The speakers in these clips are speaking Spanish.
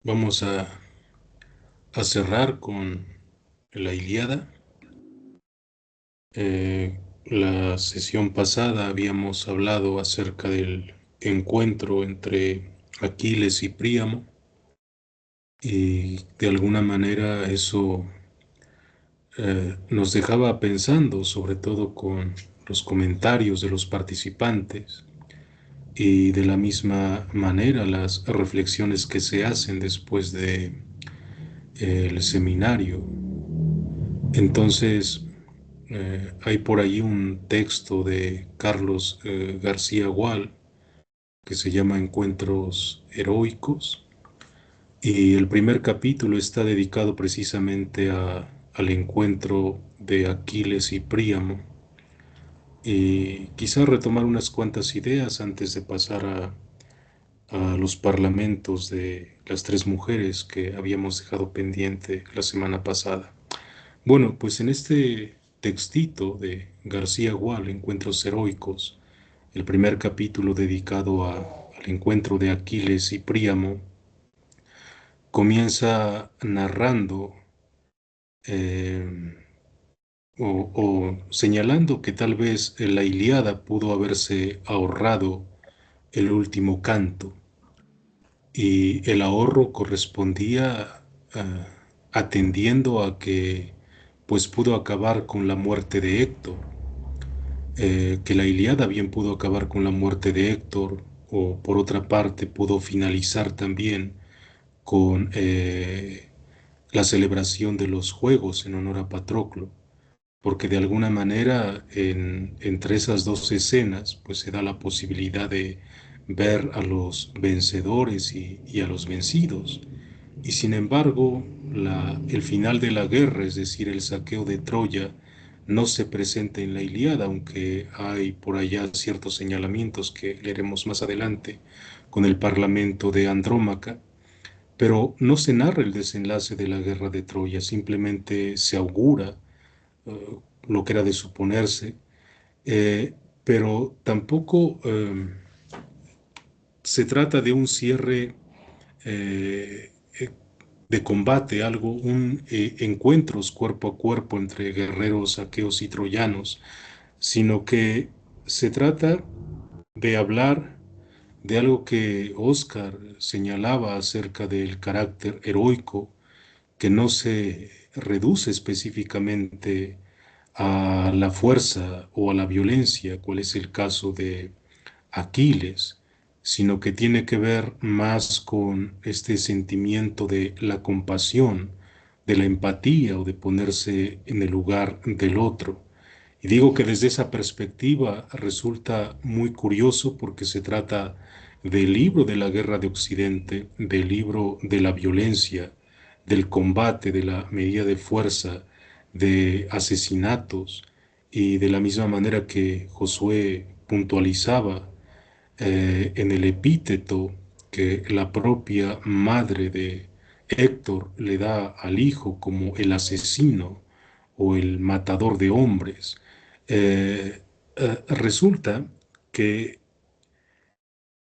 Vamos a cerrar con la Ilíada. La sesión pasada habíamos hablado acerca del encuentro entre Aquiles y Príamo y de alguna manera eso nos dejaba pensando, sobre todo con los comentarios de los participantes y de la misma manera las reflexiones que se hacen después de el seminario. Entonces, hay por ahí un texto de Carlos García Gual que se llama Encuentros Heroicos y el primer capítulo está dedicado precisamente al encuentro de Aquiles y Príamo y quizá retomar unas cuantas ideas antes de pasar a los parlamentos de las tres mujeres que habíamos dejado pendiente la semana pasada. Bueno, pues en este textito de García Gual, Encuentros Heroicos, el primer capítulo dedicado al encuentro de Aquiles y Príamo, comienza narrando eh, o señalando que tal vez la Ilíada pudo haberse ahorrado el último canto y el ahorro correspondía atendiendo a que pues pudo acabar con la muerte de Héctor, que la Ilíada bien pudo acabar con la muerte de Héctor, o por otra parte pudo finalizar también con la celebración de los Juegos en honor a Patroclo, porque de alguna manera entre esas dos escenas pues se da la posibilidad de ver a los vencedores y a los vencidos. Y sin embargo, el final de la guerra, es decir, el saqueo de Troya, no se presenta en la Ilíada, aunque hay por allá ciertos señalamientos que leeremos más adelante con el parlamento de Andrómaca, pero no se narra el desenlace de la guerra de Troya, simplemente se augura eh, lo que era de suponerse, eh, pero tampoco se trata de un cierre eh, de combate, encuentros cuerpo a cuerpo entre guerreros aqueos y troyanos, sino que se trata de hablar de algo que Oscar señalaba acerca del carácter heroico, que no se reduce específicamente a la fuerza o a la violencia, cual es el caso de Aquiles, sino que tiene que ver más con este sentimiento de la compasión, de la empatía o de ponerse en el lugar del otro. Y digo que desde esa perspectiva resulta muy curioso porque se trata del libro de la guerra de Occidente, del libro de la violencia, del combate, de la medida de fuerza, de asesinatos, y de la misma manera que Josué puntualizaba en el epíteto que la propia madre de Héctor le da al hijo como el asesino o el matador de hombres, resulta que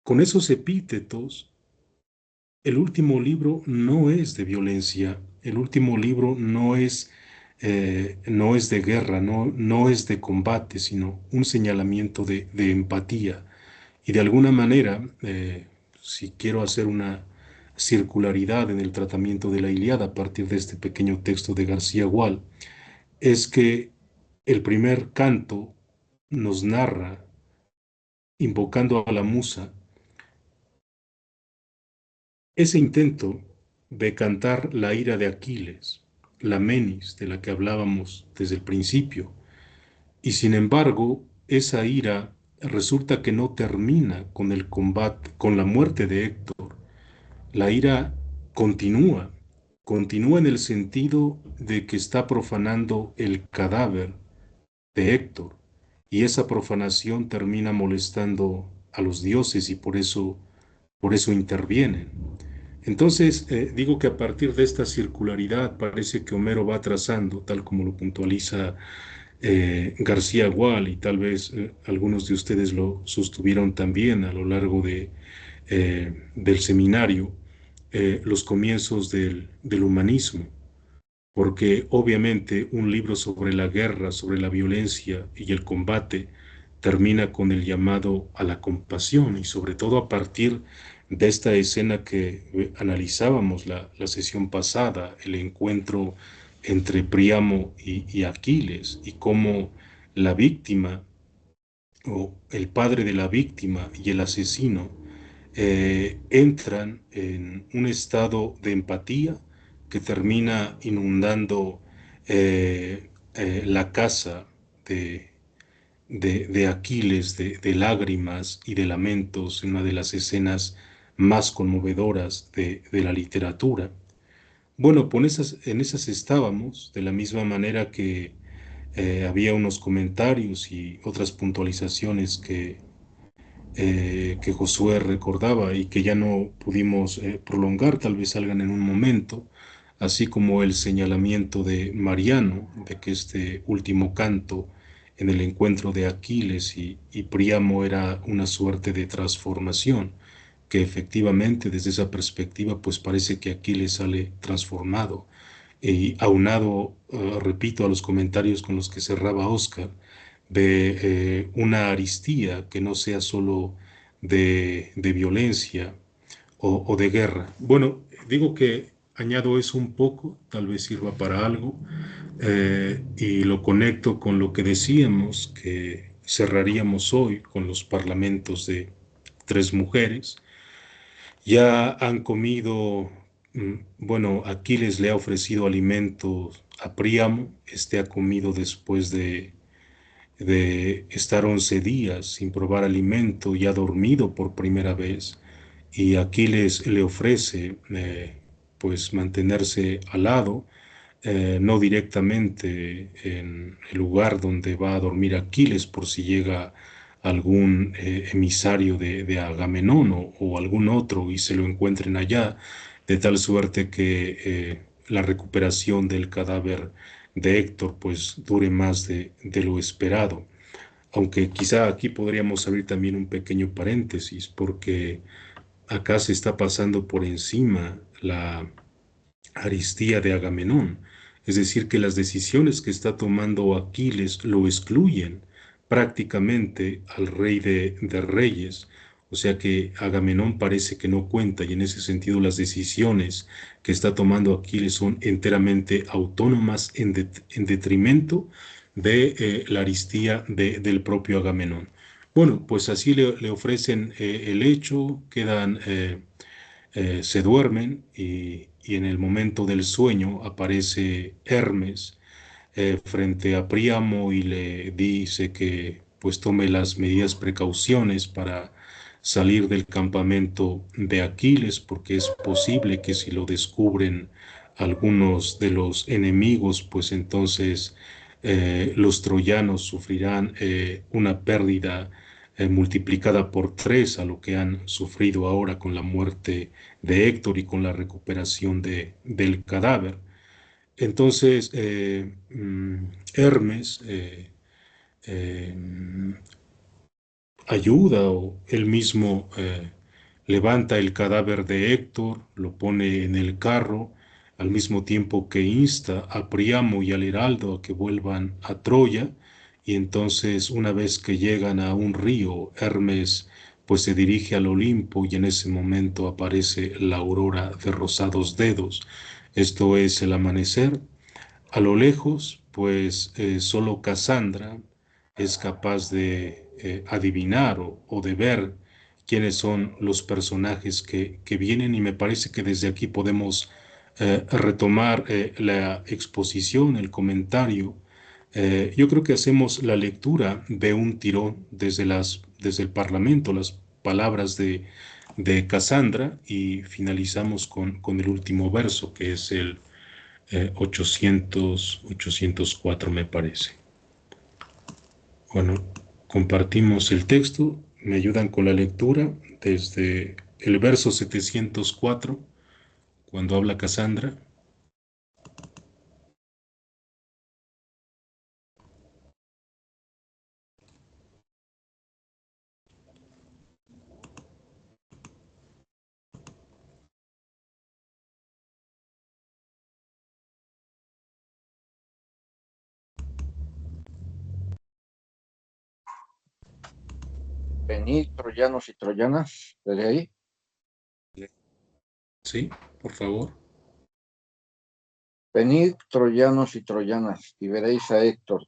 con esos epítetos el último libro no es de violencia, el último libro no es de guerra, no es de combate, sino un señalamiento de empatía. Y de alguna manera, si quiero hacer una circularidad en el tratamiento de la Ilíada a partir de este pequeño texto de García Gual, es que el primer canto nos narra, invocando a la musa, ese intento de cantar la ira de Aquiles, la menis de la que hablábamos desde el principio, y sin embargo, esa ira resulta que no termina con el combate, con la muerte de Héctor. La ira continúa, continúa en el sentido de que está profanando el cadáver de Héctor, y esa profanación termina molestando a los dioses y por eso intervienen. Entonces, digo que a partir de esta circularidad parece que Homero va trazando, tal como lo puntualiza García Gual, y tal vez algunos de ustedes lo sostuvieron también a lo largo del seminario, los comienzos del humanismo, porque obviamente un libro sobre la guerra, sobre la violencia y el combate termina con el llamado a la compasión y sobre todo a partir de esta escena que analizábamos la sesión pasada, el encuentro entre Príamo y Aquiles y cómo la víctima o el padre de la víctima y el asesino entran en un estado de empatía que termina inundando la casa de, de Aquiles de lágrimas y de lamentos en una de las escenas más conmovedoras de la literatura. Bueno, pues en esas estábamos, de la misma manera que había unos comentarios y otras puntualizaciones que Josué recordaba y que ya no pudimos prolongar, tal vez salgan en un momento, así como el señalamiento de Mariano, de que este último canto en el encuentro de Aquiles y Príamo era una suerte de transformación, que efectivamente desde esa perspectiva pues parece que Aquiles sale transformado. Y aunado, repito, a los comentarios con los que cerraba Oscar, de una aristía que no sea solo de violencia o de guerra. Bueno, digo que añado eso un poco, tal vez sirva para algo, y lo conecto con lo que decíamos, que cerraríamos hoy con los parlamentos de tres mujeres. Ya han comido, bueno, Aquiles le ha ofrecido alimentos a Príamo, este ha comido después de estar 11 días sin probar alimento y ha dormido por primera vez. Y Aquiles le ofrece pues mantenerse al lado, no directamente en el lugar donde va a dormir Aquiles por si llega algún emisario de Agamenón o algún otro y se lo encuentren allá, de tal suerte que la recuperación del cadáver de Héctor pues dure más de lo esperado. Aunque quizá aquí podríamos abrir también un pequeño paréntesis, porque acá se está pasando por encima la aristía de Agamenón, es decir, que las decisiones que está tomando Aquiles lo excluyen prácticamente al rey de reyes, o sea que Agamenón parece que no cuenta y en ese sentido las decisiones que está tomando Aquiles son enteramente autónomas en detrimento de la aristía del propio Agamenón. Bueno, pues así le ofrecen el hecho, quedan se duermen y en el momento del sueño aparece Hermes frente a Príamo y le dice que pues tome las medidas precauciones para salir del campamento de Aquiles porque es posible que si lo descubren algunos de los enemigos pues entonces los troyanos sufrirán una pérdida multiplicada por tres a lo que han sufrido ahora con la muerte de Héctor y con la recuperación del cadáver. Entonces, Hermes eh, ayuda o él mismo levanta el cadáver de Héctor, lo pone en el carro, al mismo tiempo que insta a Príamo y al heraldo a que vuelvan a Troya, y entonces una vez que llegan a un río, Hermes pues se dirige al Olimpo y en ese momento aparece la aurora de rosados dedos. Esto es el amanecer. A lo lejos, pues solo Cassandra es capaz de adivinar o de ver quiénes son los personajes que vienen y me parece que desde aquí podemos retomar la exposición, el comentario. Yo creo que hacemos la lectura de un tirón desde el Parlamento, las palabras de Cassandra y finalizamos con el último verso que es el 804 me parece. Bueno, compartimos el texto, me ayudan con la lectura desde el verso 704, cuando habla Cassandra. Venid, troyanos y troyanas, desde ahí. Sí, por favor. Venid, troyanos y troyanas, y veréis a Héctor.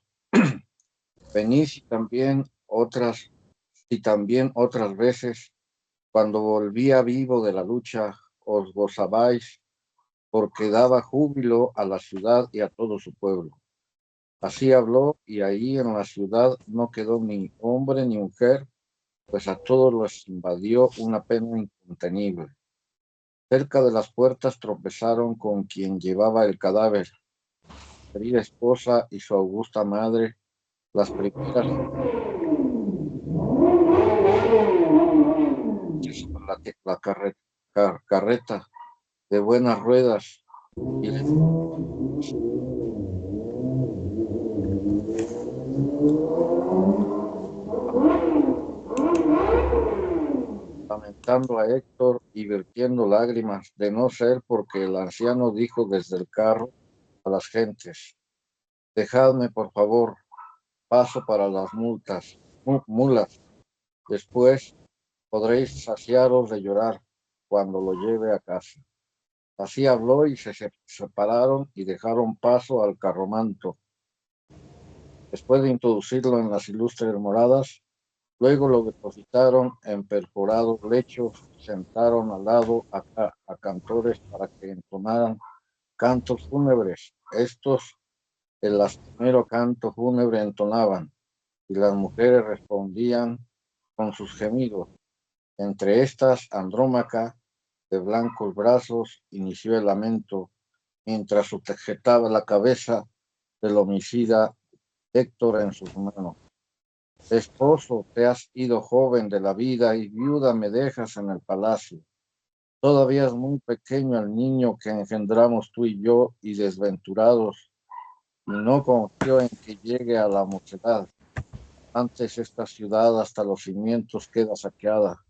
Venid y también otras veces, cuando volvía vivo de la lucha, os gozabais, porque daba júbilo a la ciudad y a todo su pueblo. Así habló, y ahí en la ciudad no quedó ni hombre ni mujer, pues a todos los invadió una pena incontenible. Cerca de las puertas tropezaron con quien llevaba el cadáver, querida esposa y su augusta madre, las primeras sobre carreta de buenas ruedas y lamentando a Héctor y vertiendo lágrimas, de no ser porque el anciano dijo desde el carro a las gentes: dejadme, por favor, paso para las mulas. Después podréis saciaros de llorar cuando lo lleve a casa. Así habló y se separaron y dejaron paso al carromanto. Después de introducirlo en las ilustres moradas, luego lo depositaron en perforados lechos y sentaron al lado a cantores para que entonaran cantos fúnebres. Estos el lastimero canto fúnebre entonaban, y las mujeres respondían con sus gemidos. Entre estas, Andrómaca, de blancos brazos, inició el lamento, mientras sujetaba la cabeza del homicida Héctor en sus manos. Esposo, te has ido joven de la vida y viuda me dejas en el palacio. Todavía es muy pequeño el niño que engendramos tú y yo, y desventurados, y no confío en que llegue a la mocedad. Antes esta ciudad hasta los cimientos queda saqueada,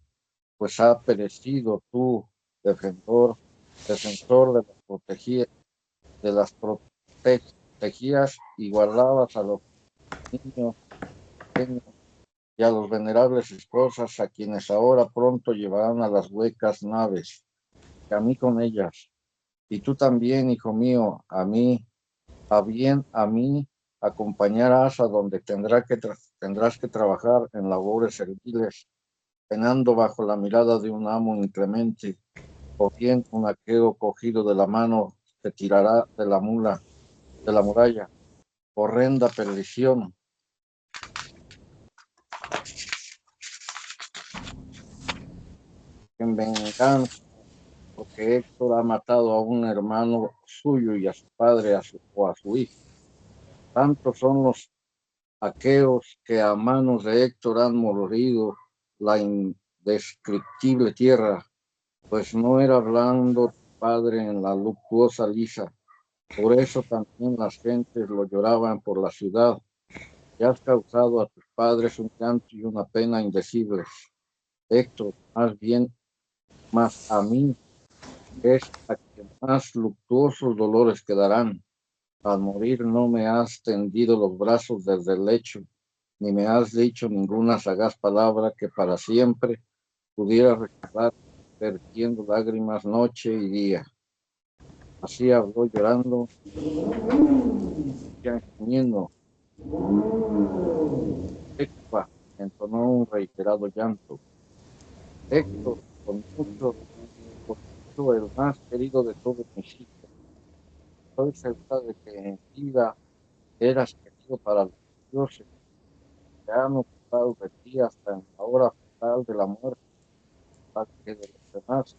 pues ha perecido tú, defensor de las protegidas, y guardabas a los niños pequeños y a los venerables esposas, a quienes ahora pronto llevarán a las huecas naves, y a mí con ellas. Y tú también, hijo mío, a mí, acompañarás a donde tendrás que trabajar en labores serviles, penando bajo la mirada de un amo inclemente, o bien un aqueo cogido de la mano te tirará de la muralla. Horrenda perdición. En venganza, porque Héctor ha matado a un hermano suyo y a su padre o a su hijo. Tantos son los aqueos que a manos de Héctor han morido la indescriptible tierra, pues no era blando tu padre en la luctuosa lisa. Por eso también las gentes lo lloraban por la ciudad, y has causado a tus padres un llanto y una pena indecibles. Héctor, más a mí es a quien más luctuosos dolores quedarán. Al morir no me has tendido los brazos desde el lecho, ni me has dicho ninguna sagaz palabra que para siempre pudiera recordar, vertiendo lágrimas noche y día. Así habló llorando, ya gimiendo. Héctor entonó un reiterado llanto. Héctor, con mucho el más querido de todos mis hijos. Estoy segura de que en vida eras querido para los dioses, que han ocupado de ti hasta en la hora fatal de la muerte, para que de los demás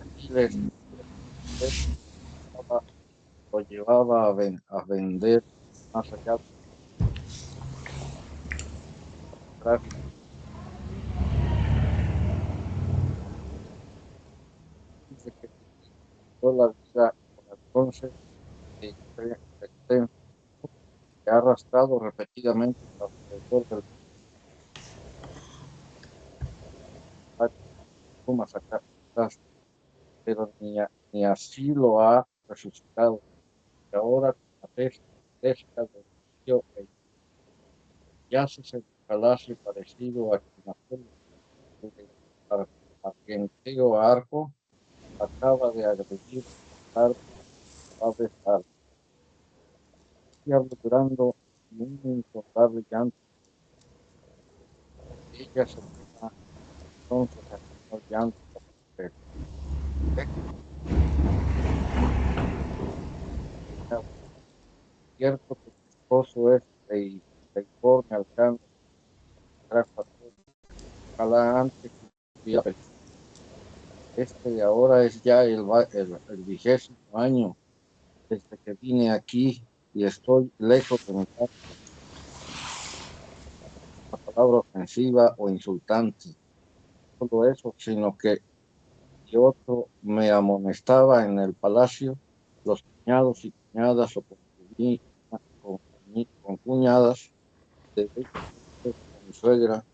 Aquiles lo llevaba a vender más allá de dice que toda la vida con el bronce de que ha arrastrado repetidamente alrededor del masacrar, pero ni así lo ha resucitado. Y ahora con la pesca del río, yace palacio parecido a Quinapel, el argenteo Arco acaba de agredir a aves logrando un incontable llanto. Ella se toma entonces a llanto. Es cierto que tu esposo es deiforme al canto, ojalá antes hubiera este de ahora es ya el 20º año desde que vine aquí y estoy lejos de mi casa, una palabra ofensiva o insultante. No solo eso, sino que si otro me amonestaba en el palacio, los cuñados y cuñadas o cuñadas de mi suegra,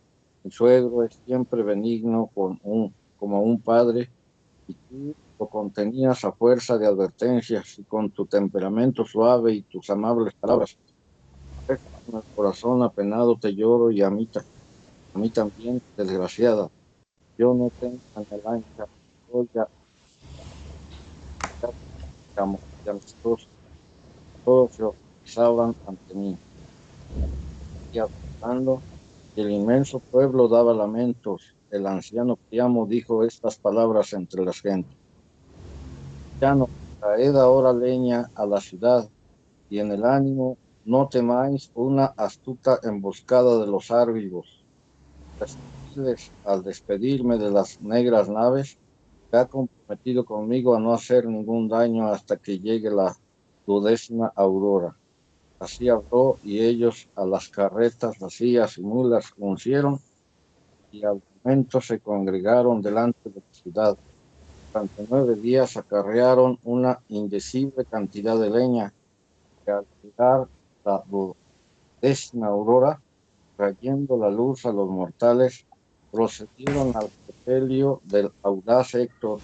mi suegro es siempre benigno como un padre y tú lo contenías a fuerza de advertencias y con tu temperamento suave y tus amables palabras. Con el corazón apenado te lloro y a mí también, desgraciada. Yo no tengo en el ancha, soy ya amistoso, todos se horrorizaban ante mí. Y avanzando, el inmenso pueblo daba lamentos. El anciano Priamo dijo estas palabras entre las gentes. Ya no traed ahora leña a la ciudad, y en el ánimo no temáis una astuta emboscada de los árgivos. Astiles, al despedirme de las negras naves, se ha comprometido conmigo a no hacer ningún daño hasta que llegue la 12ª aurora. Así habló, y ellos a las carretas vacías y mulas uncieron, y al momento se congregaron delante de la ciudad. Durante 9 días acarrearon una indecible cantidad de leña, que al llegar la 12ª aurora, trayendo la luz a los mortales, procedieron al sepelio del audaz Héctor.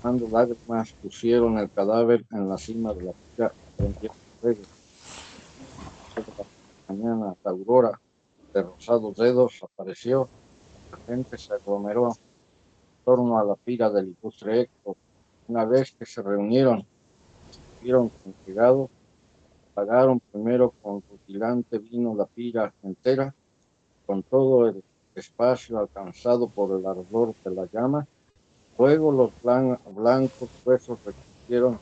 Dando lágrimas, pusieron el cadáver en la cima de la pira y prendieron fuego. De la mañana, la aurora de rosados dedos apareció. La gente se aglomeró en torno a la pira del ilustre Héctor. Una vez que se reunieron, estuvieron congregados, pagaron primero con rutilante vino la pira entera, con todo el espacio alcanzado por el ardor de la llama. Luego los blancos huesos recogieron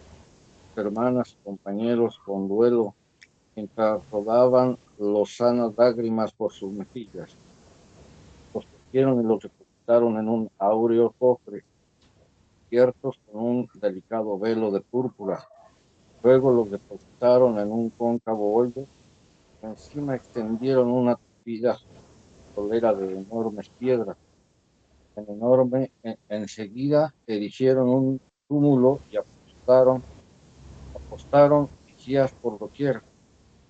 hermanas y compañeros con duelo, mientras rodaban lozanas lágrimas por sus mejillas. Los cogieron y los depositaron en un áureo cofre, cubiertos con un delicado velo de púrpura. Luego los depositaron en un cóncavo hoyo. Encima extendieron una tupida solera de enormes piedras. Enseguida erigieron un túmulo y apostaron vigías por doquier,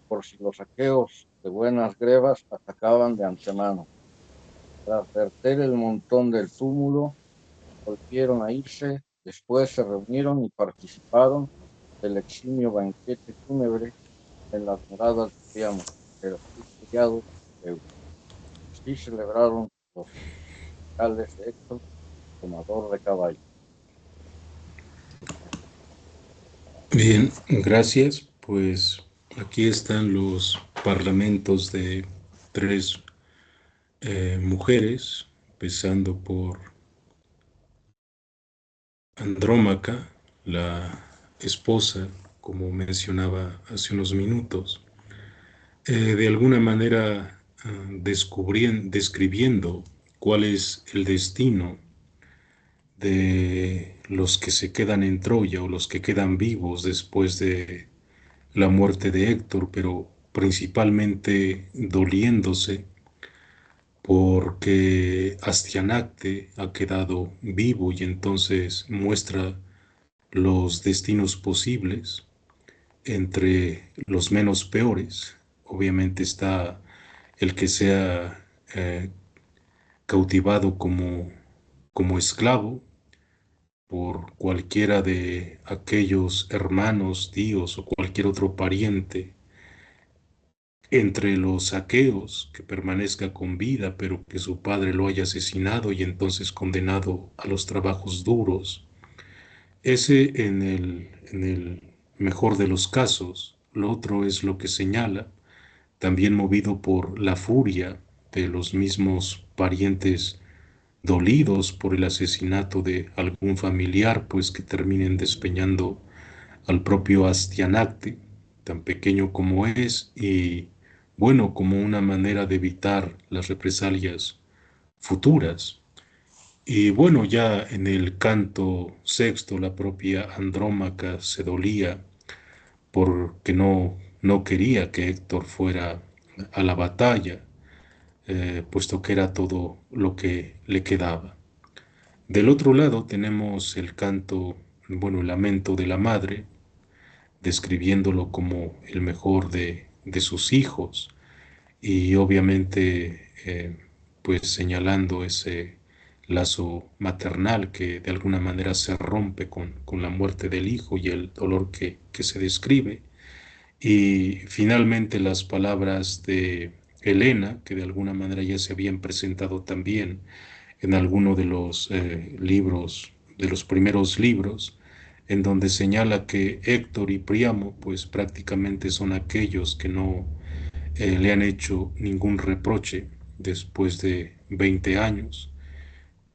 por si los aqueos de buenas grevas atacaban de antemano. Tras verter el montón del túmulo, volvieron a irse, después se reunieron y participaron del eximio banquete fúnebre en las moradas de Priamo, el criado de Zeus. Así celebraron los fiscales de Héctor, tomador de caballo. Bien, gracias. Pues aquí están los parlamentos de tres mujeres, empezando por Andrómaca, la esposa, como mencionaba hace unos minutos, de alguna manera describiendo cuál es el destino de los que se quedan en Troya o los que quedan vivos después de la muerte de Héctor, pero principalmente doliéndose porque Astianacte ha quedado vivo y entonces muestra los destinos posibles entre los menos peores. Obviamente está el que sea cautivado como esclavo por cualquiera de aquellos hermanos, tíos o cualquier otro pariente entre los aqueos que permanezca con vida, pero que su padre lo haya asesinado y entonces condenado a los trabajos duros. Ese en el mejor de los casos. Lo otro es lo que señala, también movido por la furia de los mismos parientes dolidos por el asesinato de algún familiar, pues que terminen despeñando al propio Astianacte, tan pequeño como es, y bueno, como una manera de evitar las represalias futuras. Y bueno, ya en el canto sexto, la propia Andrómaca se dolía porque no quería que Héctor fuera a la batalla, puesto que era todo lo que le quedaba. Del otro lado tenemos el canto, bueno, el lamento de la madre, describiéndolo como el mejor de sus hijos y obviamente pues señalando ese lazo maternal que de alguna manera se rompe con la muerte del hijo y el dolor que se describe. Y finalmente las palabras de Helena, que de alguna manera ya se habían presentado también en alguno de los libros, de los primeros libros, en donde señala que Héctor y Príamo, pues prácticamente son aquellos que no le han hecho ningún reproche después de 20 años,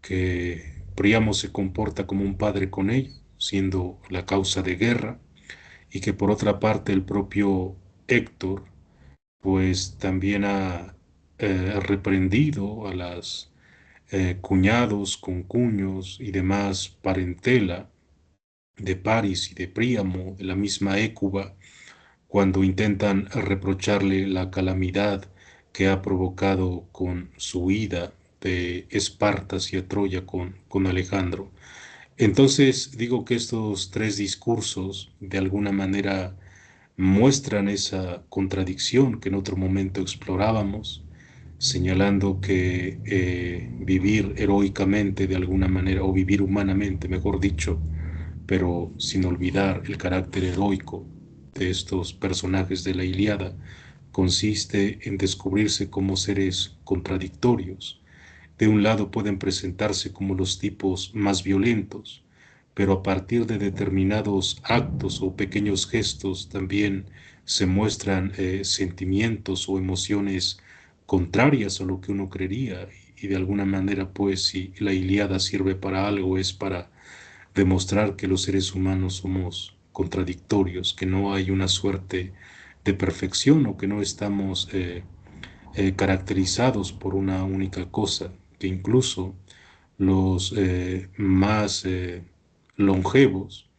que Príamo se comporta como un padre con ella, siendo la causa de guerra, y que por otra parte el propio Héctor, pues también ha reprendido a las cuñados, concuños y demás parentela de Paris y de Príamo, de la misma Écuba, cuando intentan reprocharle la calamidad que ha provocado con su huida de Esparta hacia Troya con Alejandro. Entonces digo que estos tres discursos de alguna manera muestran esa contradicción que en otro momento explorábamos, señalando que vivir heroicamente de alguna manera, o vivir humanamente, mejor dicho, pero sin olvidar el carácter heroico de estos personajes de la Ilíada, consiste en descubrirse como seres contradictorios. De un lado pueden presentarse como los tipos más violentos, pero a partir de determinados actos o pequeños gestos también se muestran sentimientos o emociones contrarias a lo que uno creería y de alguna manera pues si la Ilíada sirve para algo es para demostrar que los seres humanos somos contradictorios, que no hay una suerte de perfección o que no estamos caracterizados por una única cosa, que incluso los más longevos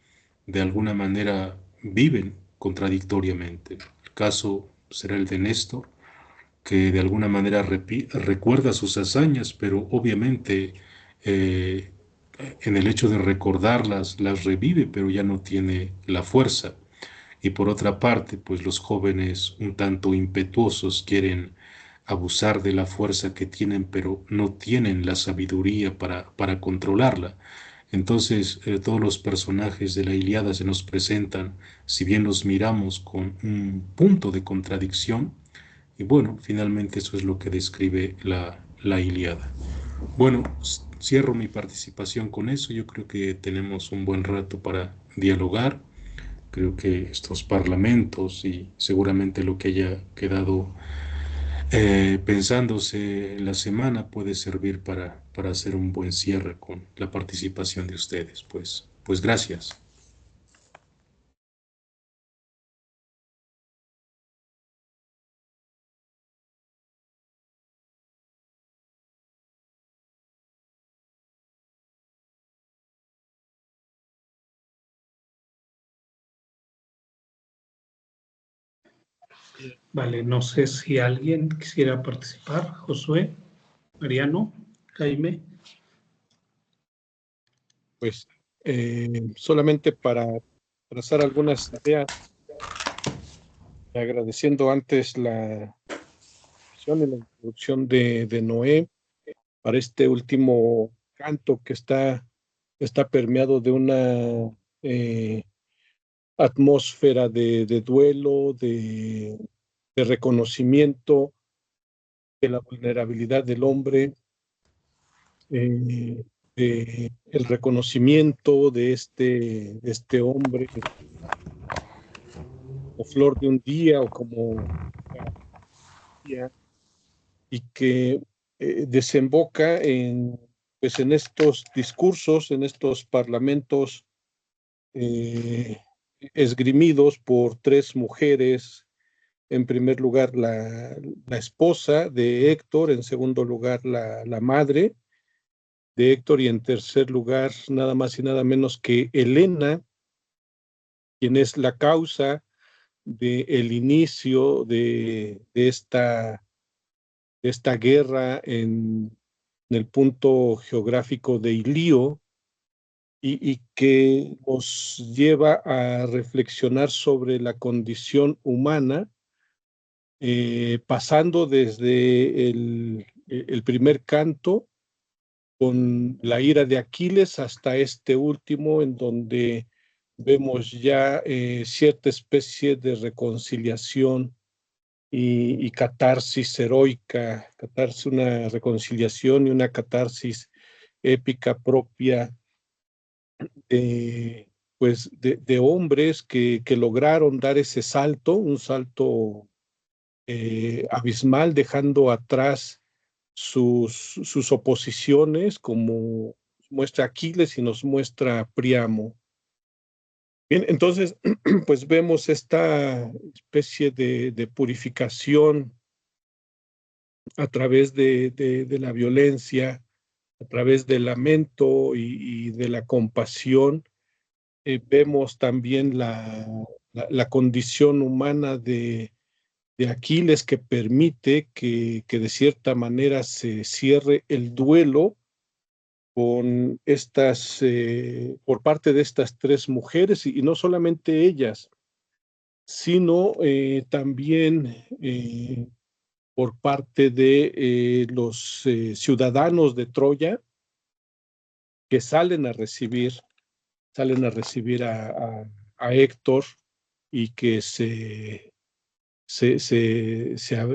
de alguna manera viven contradictoriamente. El caso será el de Néstor, que de alguna manera recuerda sus hazañas, pero obviamente eh, en el hecho de recordarlas, las revive, pero ya no tiene la fuerza. Y por otra parte, pues los jóvenes un tanto impetuosos quieren abusar de la fuerza que tienen, pero no tienen la sabiduría para controlarla. Entonces, todos los personajes de la Ilíada se nos presentan, si bien los miramos con un punto de contradicción, y bueno, finalmente eso es lo que describe la Ilíada. Bueno, cierro mi participación con eso. Yo creo que tenemos un buen rato para dialogar. Creo que estos parlamentos y seguramente lo que haya quedado pensándose en la semana puede servir para hacer un buen cierre con la participación de ustedes. Pues gracias. Vale, no sé si alguien quisiera participar. Josué, Mariano, Jaime. Pues solamente para trazar algunas ideas, agradeciendo antes la exposición y la introducción de Noé para este último canto que está permeado de una atmósfera de duelo, de reconocimiento de la vulnerabilidad del hombre, el reconocimiento de este hombre como flor de un día o como día, y que desemboca pues en estos discursos, en estos parlamentos esgrimidos por tres mujeres. En primer lugar, la esposa de Héctor, en segundo lugar, la madre de Héctor, y en tercer lugar, nada más y nada menos que Helena, quien es la causa del inicio de esta guerra en el punto geográfico de Ilío, y que nos lleva a reflexionar sobre la condición humana, pasando desde el primer canto con la ira de Aquiles hasta este último, en donde vemos ya cierta especie de reconciliación y catarsis heroica, catarsis, una reconciliación y una catarsis épica propia, pues de hombres que lograron dar ese salto, un salto abismal, dejando atrás sus oposiciones, como muestra Aquiles y nos muestra Príamo. Bien, entonces, pues vemos esta especie de purificación a través de la violencia, a través del lamento y de la compasión. Vemos también la condición humana de Aquiles, que permite que de cierta manera se cierre el duelo con por parte de estas tres mujeres, y no solamente ellas, sino también por parte de los ciudadanos de Troya, que salen a recibir a Héctor, y que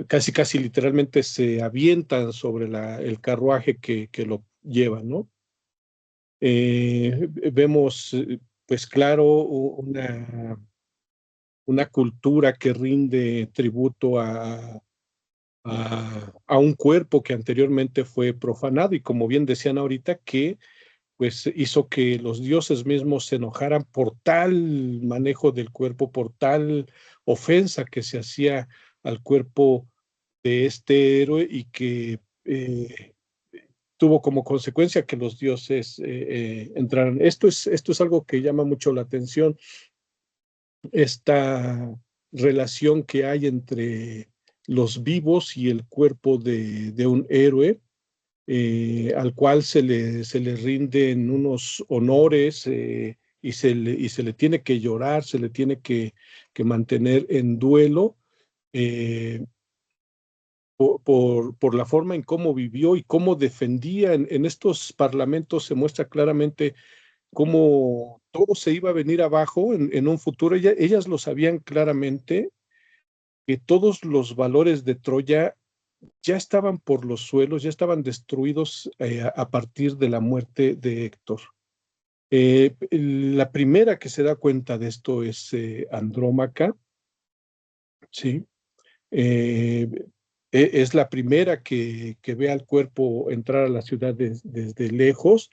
casi literalmente se avientan sobre el carruaje que lo lleva, ¿no? Vemos, pues claro, una cultura que rinde tributo a un cuerpo que anteriormente fue profanado, y como bien decían ahorita, que pues hizo que los dioses mismos se enojaran por tal manejo del cuerpo, por tal ofensa que se hacía al cuerpo de este héroe, y que tuvo como consecuencia que los dioses entraran. Esto es algo que llama mucho la atención, esta relación que hay entre los vivos y el cuerpo de un héroe, al cual se le rinden unos honores, y se le tiene que llorar, se le tiene que mantener en duelo, por la forma en cómo vivió y cómo defendía. En estos parlamentos se muestra claramente cómo todo se iba a venir abajo en un futuro. Ellas lo sabían claramente, que todos los valores de Troya ya estaban por los suelos, ya estaban destruidos a partir de la muerte de Héctor. La primera que se da cuenta de esto es Andrómaca, ¿sí? Es la primera que ve al cuerpo entrar a la ciudad desde lejos,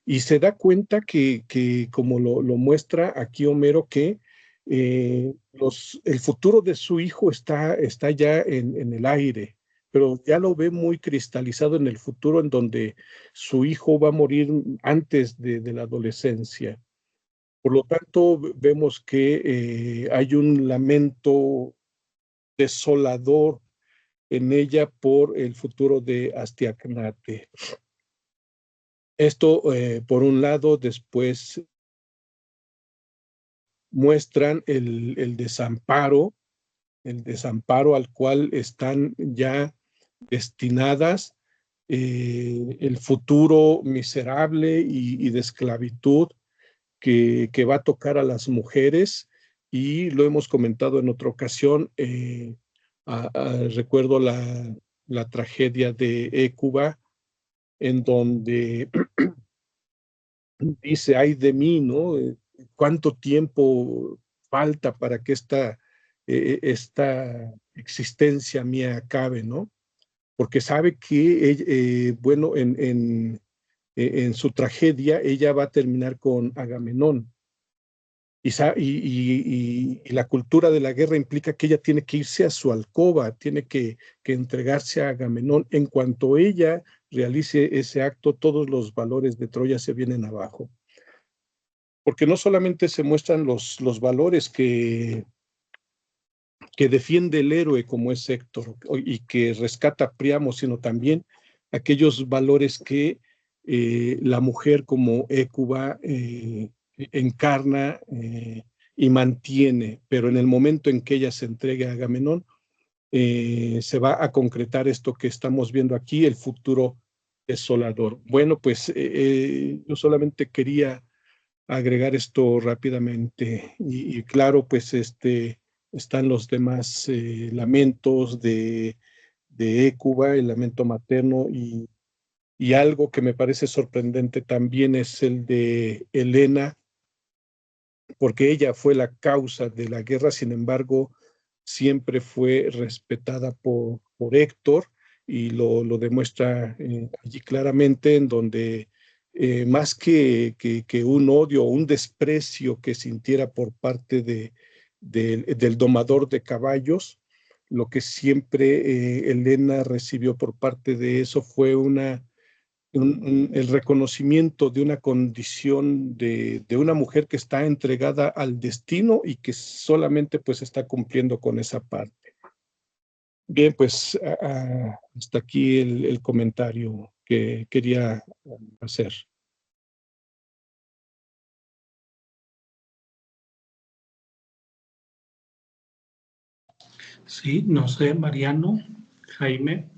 y se da cuenta que como lo muestra aquí Homero, que el futuro de su hijo está ya en el aire, pero ya lo ve muy cristalizado en el futuro, en donde su hijo va a morir antes de la adolescencia. Por lo tanto, vemos que hay un lamento desolador en ella por el futuro de Astiacnate. Esto, por un lado. Después muestran el desamparo al cual están ya destinadas, el futuro miserable y de esclavitud que va a tocar a las mujeres. Y lo hemos comentado en otra ocasión, Recuerdo la tragedia de Hécuba, en donde dice, ay de mí, ¿no? ¿Cuánto tiempo falta para que esta existencia mía acabe, ¿no? Porque sabe que, bueno, en su tragedia ella va a terminar con Agamenón. Y la cultura de la guerra implica que ella tiene que irse a su alcoba, tiene que entregarse a Agamenón. En cuanto ella realice ese acto, todos los valores de Troya se vienen abajo. Porque no solamente se muestran los valores que defiende el héroe como es Héctor y que rescata a Príamo, sino también aquellos valores que la mujer como Hécuba encarna y mantiene, pero en el momento en que ella se entrega a Agamenón, se va a concretar esto que estamos viendo aquí, el futuro desolador. Bueno, pues yo solamente quería agregar esto rápidamente y claro, pues están los demás lamentos de Hécuba, el lamento materno y algo que me parece sorprendente también es el de Helena, porque ella fue la causa de la guerra, sin embargo, siempre fue respetada por Héctor y lo demuestra allí claramente, en donde más que un odio o un desprecio que sintiera por parte del domador de caballos, lo que siempre Helena recibió por parte de eso fue el reconocimiento de una condición de una mujer que está entregada al destino y que solamente pues está cumpliendo con esa parte. Bien, pues hasta aquí el comentario que quería hacer. Sí, no sé, Mariano, Jaime.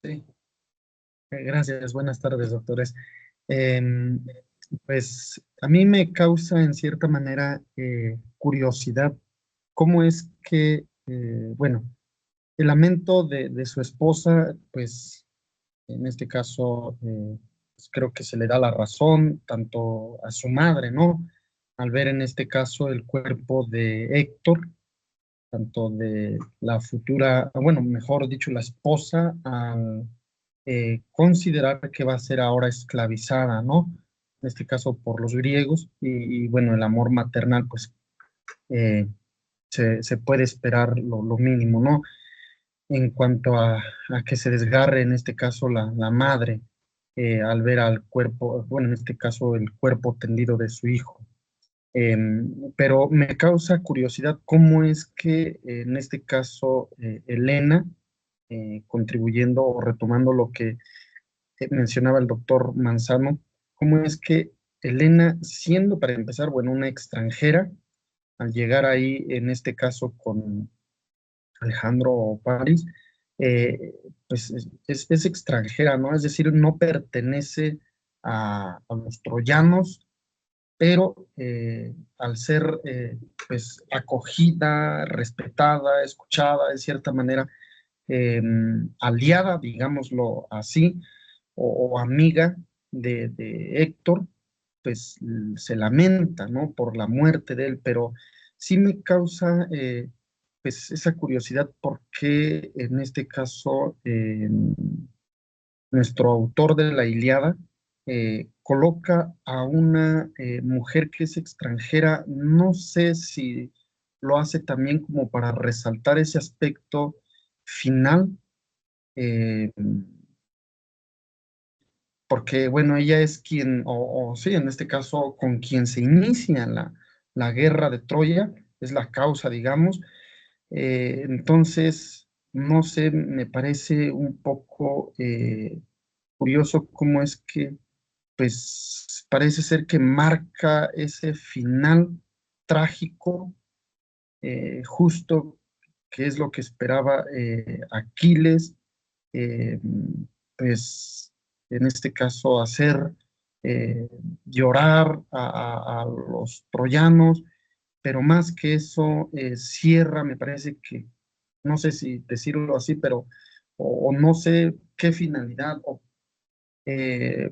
Sí, gracias. Buenas tardes, doctores. Em, pues a mí me causa en cierta manera curiosidad cómo es que, bueno, el lamento de su esposa, pues en este caso, pues, creo que se le da la razón tanto a su madre, ¿no? Al ver en este caso el cuerpo de Héctor, tanto de la futura, bueno, mejor dicho, la esposa, al considerar que va a ser ahora esclavizada, ¿no? En este caso por los griegos, y bueno, el amor maternal, pues eh, se puede esperar lo mínimo, ¿no? En cuanto a que se desgarre, en este caso, la madre, al ver al cuerpo, bueno, en este caso, el cuerpo tendido de su hijo. Pero me causa curiosidad cómo es que en este caso Helena, contribuyendo o retomando lo que mencionaba el doctor Manzano, cómo es que Helena, siendo para empezar, bueno, una extranjera, al llegar ahí, en este caso con Alejandro París, eh, pues es extranjera, ¿no? Es decir, no pertenece a los troyanos, pero al ser pues acogida, respetada, escuchada de cierta manera, aliada, digámoslo así, o amiga de Héctor, pues se lamenta, ¿no? Por la muerte de él, pero sí me causa pues esa curiosidad porque en este caso nuestro autor de la Ilíada coloca a una mujer que es extranjera, no sé si lo hace también como para resaltar ese aspecto final, eh, porque bueno, ella es quien, o sí, en este caso, con quien se inicia la guerra de Troya, es la causa, digamos. Entonces, no sé, me parece un poco curioso cómo es que pues parece ser que marca ese final trágico, justo que es lo que esperaba Aquiles, eh, pues en este caso hacer llorar a los troyanos pero más que eso, cierra, me parece que, no sé si decirlo así, pero, o no sé qué finalidad o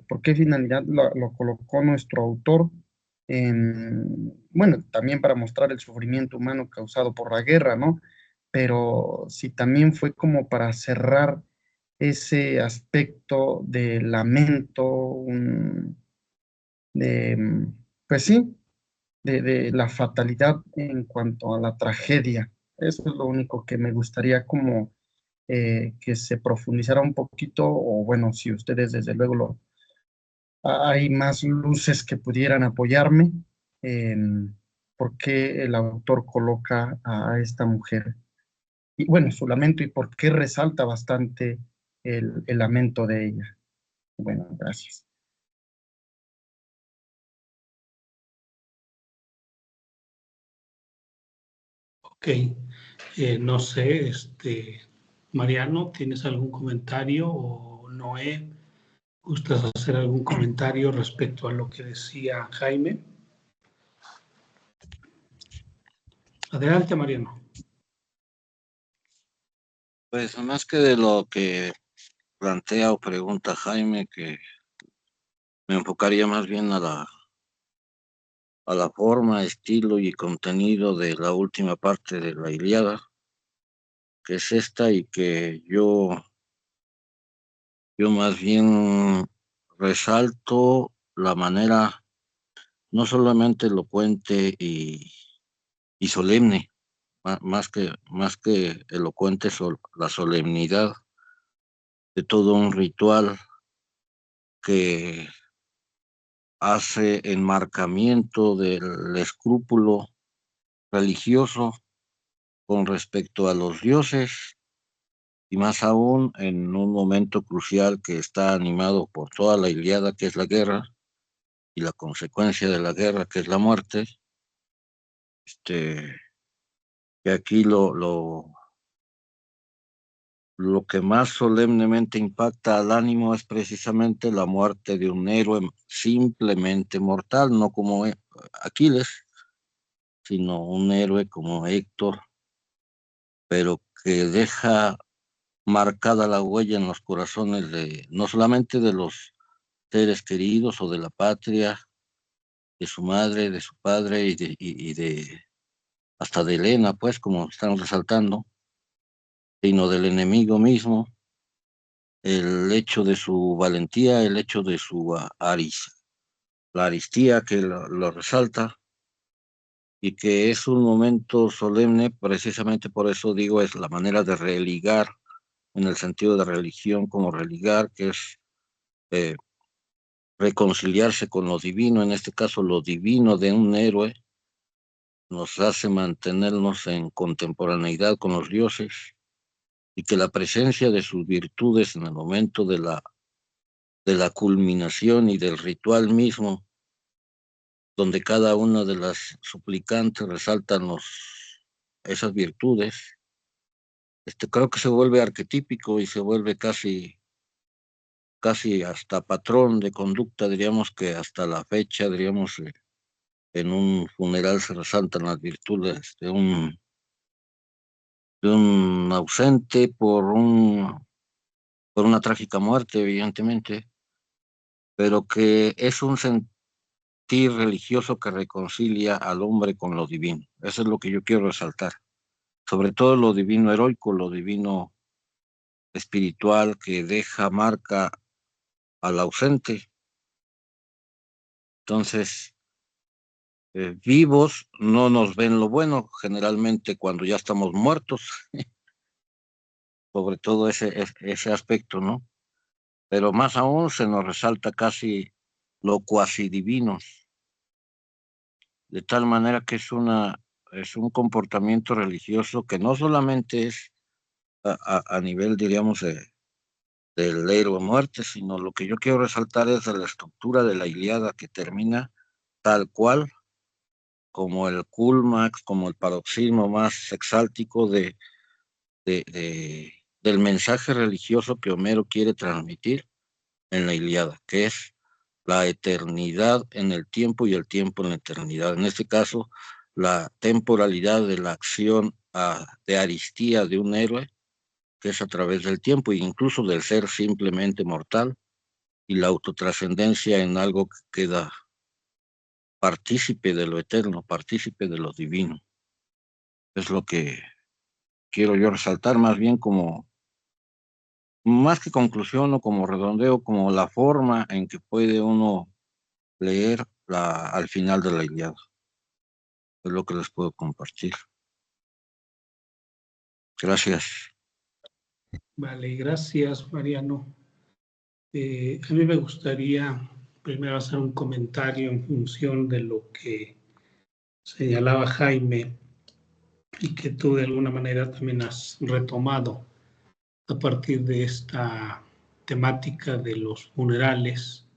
por qué finalidad lo colocó nuestro autor, bueno, también para mostrar el sufrimiento humano causado por la guerra, ¿no? Pero si también fue como para cerrar ese aspecto de lamento, de, pues sí, de la fatalidad en cuanto a la tragedia. Eso es lo único que me gustaría como que se profundizara un poquito, o bueno, si ustedes desde luego hay más luces que pudieran apoyarme en por qué el autor coloca a esta mujer. Y bueno, su lamento y por qué resalta bastante el lamento de ella. Bueno, gracias. Ok, no sé, Mariano, ¿tienes algún comentario o Noé? ¿Gustas hacer algún comentario respecto a lo que decía Jaime? Adelante, Mariano. Pues más que de lo que plantea o pregunta Jaime, que me enfocaría más bien a la forma, estilo y contenido de la última parte de la Ilíada, que es esta, y que yo más bien resalto la manera no solamente elocuente y solemne, más que elocuente, la solemnidad de todo un ritual que hace enmarcamiento del escrúpulo religioso con respecto a los dioses, y más aún en un momento crucial que está animado por toda la Ilíada, que es la guerra, y la consecuencia de la guerra, que es la muerte. Que aquí lo que más solemnemente impacta al ánimo es precisamente la muerte de un héroe simplemente mortal, no como Aquiles, sino un héroe como Héctor, pero que deja marcada la huella en los corazones de no solamente de los seres queridos o de la patria, de su madre, de su padre y de hasta de Helena, pues, como están resaltando, sino del enemigo mismo, el hecho de su valentía, el hecho de su la aristía que lo resalta, y que es un momento solemne, precisamente por eso digo, es la manera de religar, en el sentido de religión como religar, que es eh, reconciliarse con lo divino, en este caso lo divino de un héroe, nos hace mantenernos en contemporaneidad con los dioses, y que la presencia de sus virtudes en el momento de la culminación y del ritual mismo, donde cada una de las suplicantes resaltan esas virtudes, creo que se vuelve arquetípico y se vuelve casi hasta patrón de conducta, diríamos que hasta la fecha, diríamos, en un funeral se resaltan las virtudes de un ausente por una trágica muerte, evidentemente, pero que es un sentir religioso que reconcilia al hombre con lo divino. Eso es lo que yo quiero resaltar. Sobre todo lo divino heroico, lo divino espiritual que deja marca al ausente. Entonces, vivos no nos ven lo bueno, generalmente cuando ya estamos muertos, sobre todo ese aspecto, ¿no? Pero más aún se nos resalta casi lo cuasi divino, de tal manera que es un comportamiento religioso que no solamente es a nivel, diríamos, del héroe muerte, sino lo que yo quiero resaltar es de la estructura de la Ilíada, que termina tal cual como el clímax, como el paroxismo más exáltico del mensaje religioso que Homero quiere transmitir en la Ilíada, que es la eternidad en el tiempo y el tiempo en la eternidad. En este caso, la temporalidad de la acción de aristía de un héroe, que es a través del tiempo e incluso del ser simplemente mortal, y la autotrascendencia en algo que queda partícipe de lo eterno, partícipe de lo divino. Es lo que quiero yo resaltar, más bien como, más que conclusión o como redondeo, como la forma en que puede uno leer al final de la Ilíada. Es lo que les puedo compartir. Gracias. Vale, gracias, Mariano. A mí me gustaría primero hacer un comentario en función de lo que señalaba Jaime y que tú de alguna manera también has retomado a partir de esta temática de los funerales.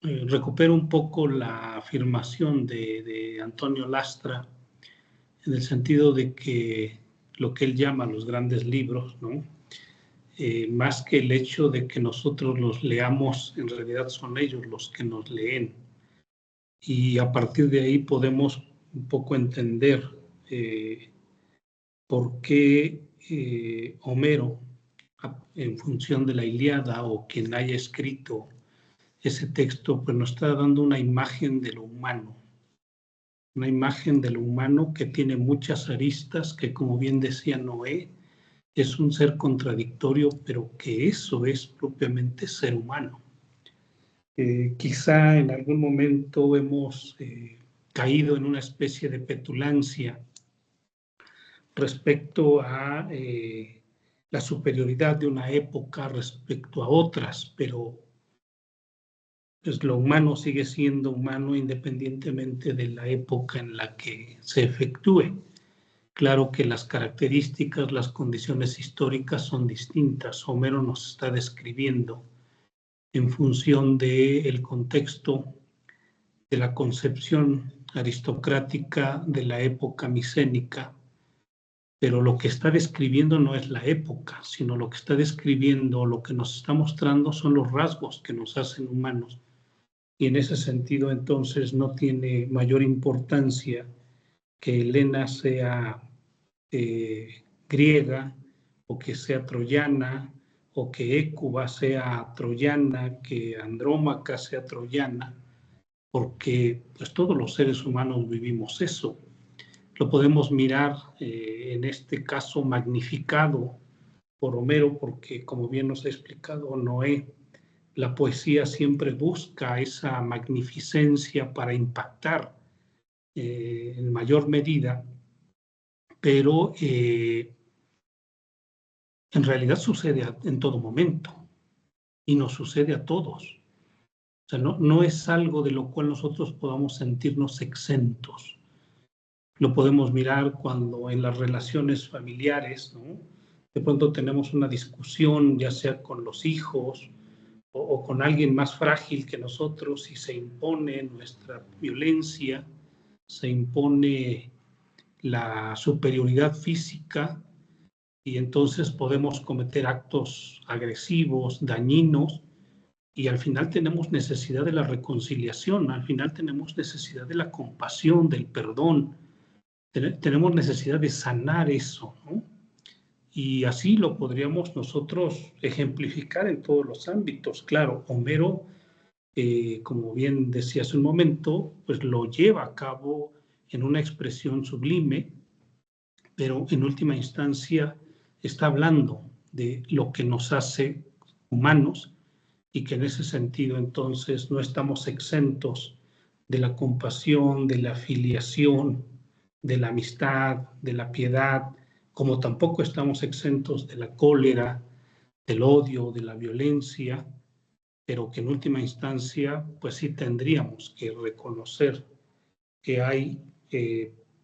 Recupero un poco la afirmación de Antonio Lastra en el sentido de que lo que él llama los grandes libros, ¿no? Más que el hecho de que nosotros los leamos, en realidad son ellos los que nos leen. Y a partir de ahí podemos un poco entender por qué Homero, en función de la Ilíada o quien haya escrito ese texto, pues nos está dando una imagen de lo humano. Una imagen de lo humano que tiene muchas aristas, que como bien decía Noé, es un ser contradictorio, pero que eso es propiamente ser humano. Quizá en algún momento hemos caído en una especie de petulancia respecto a la superioridad de una época respecto a otras, pero pues lo humano sigue siendo humano independientemente de la época en la que se efectúe. Claro que las características, las condiciones históricas son distintas. Homero nos está describiendo en función del contexto de la concepción aristocrática de la época micénica, pero lo que está describiendo no es la época, sino lo que está describiendo, lo que nos está mostrando son los rasgos que nos hacen humanos. Y en ese sentido, entonces, no tiene mayor importancia que Helena sea griega, o que sea troyana, o que Hécuba sea troyana, que Andrómaca sea troyana, porque pues, todos los seres humanos vivimos eso. Lo podemos mirar en este caso magnificado por Homero, porque como bien nos ha explicado Noé, la poesía siempre busca esa magnificencia para impactar en mayor medida, pero en realidad sucede en todo momento y nos sucede a todos. O sea, no es algo de lo cual nosotros podamos sentirnos exentos. Lo podemos mirar cuando en las relaciones familiares, ¿no? De pronto tenemos una discusión, ya sea con los hijos o con alguien más frágil que nosotros, y se impone nuestra violencia, se impone la superioridad física, y entonces podemos cometer actos agresivos, dañinos, y al final tenemos necesidad de la reconciliación, al final tenemos necesidad de la compasión, del perdón, tenemos necesidad de sanar eso, ¿no? Y así lo podríamos nosotros ejemplificar en todos los ámbitos. Claro, Homero, como bien decía hace un momento, pues lo lleva a cabo en una expresión sublime, pero en última instancia está hablando de lo que nos hace humanos, y que en ese sentido entonces no estamos exentos de la compasión, de la filiación, de la amistad, de la piedad, como tampoco estamos exentos de la cólera, del odio, de la violencia, pero que en última instancia pues sí tendríamos que reconocer que hay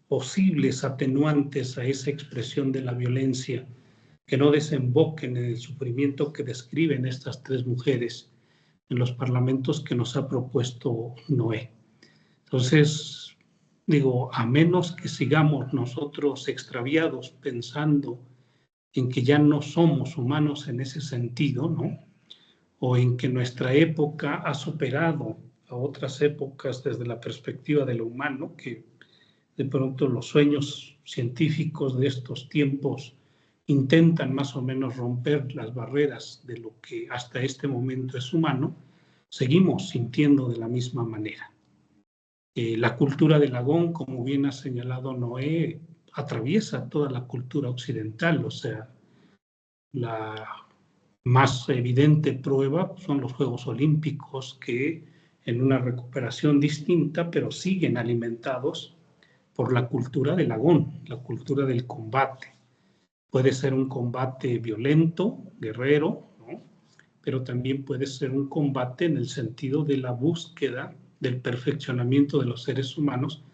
posibles atenuantes a esa expresión de la violencia que no desemboquen en el sufrimiento que describen estas tres mujeres en los parlamentos que nos ha propuesto Noé. Entonces, digo, a menos que sigamos nosotros extraviados pensando en que ya no somos humanos en ese sentido, ¿no? O en que nuestra época ha superado a otras épocas desde la perspectiva de lo humano, que de pronto los sueños científicos de estos tiempos intentan más o menos romper las barreras de lo que hasta este momento es humano, seguimos sintiendo de la misma manera. La cultura del Agón, como bien ha señalado Noé, atraviesa toda la cultura occidental, o sea, la más evidente prueba son los Juegos Olímpicos, que en una recuperación distinta, pero siguen alimentados por la cultura del Agón, la cultura del combate. Puede ser un combate violento, guerrero, ¿no? Pero también puede ser un combate en el sentido de la búsqueda del perfeccionamiento de los seres humanos,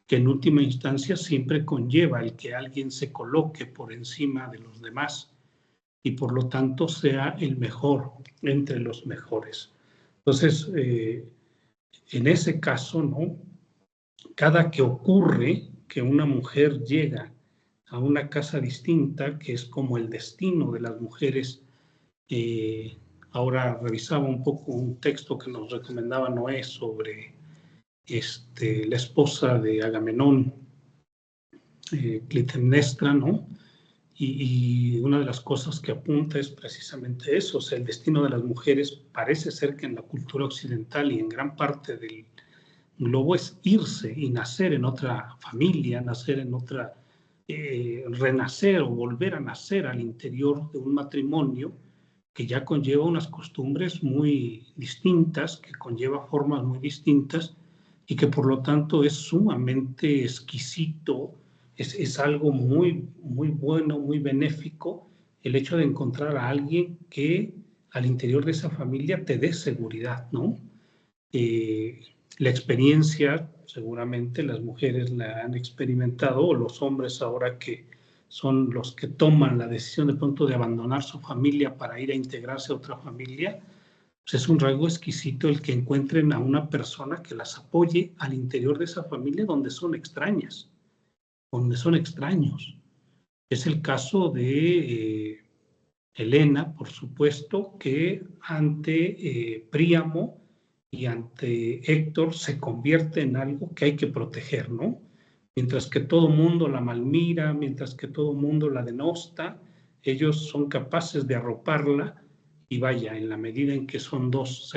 que en última instancia siempre conlleva el que alguien se coloque por encima de los demás y por lo tanto sea el mejor entre los mejores. Entonces, en ese caso, ¿no? Cada que ocurre que una mujer llega a una casa distinta, que es como el destino de las mujeres, ahora revisaba un poco un texto que nos recomendaba Noé sobre la esposa de Agamenón, Clitemnestra, ¿no? Y una de las cosas que apunta es precisamente eso, o sea, el destino de las mujeres parece ser que en la cultura occidental y en gran parte del globo es irse y nacer en otra familia, nacer en otra, renacer o volver a nacer al interior de un matrimonio que ya conlleva unas costumbres muy distintas, que conlleva formas muy distintas y que por lo tanto es sumamente exquisito, es algo muy, muy bueno, muy benéfico, el hecho de encontrar a alguien que al interior de esa familia te dé seguridad, ¿no? La experiencia, seguramente las mujeres la han experimentado, o los hombres ahora que son los que toman la decisión de pronto de abandonar su familia para ir a integrarse a otra familia, pues es un rasgo exquisito el que encuentren a una persona que las apoye al interior de esa familia donde son extrañas, donde son extraños. Es el caso de Helena, por supuesto, que ante Príamo y ante Héctor se convierte en algo que hay que proteger, ¿no? Mientras que todo mundo la malmira, mientras que todo mundo la denosta, ellos son capaces de arroparla y vaya, en la medida en que son dos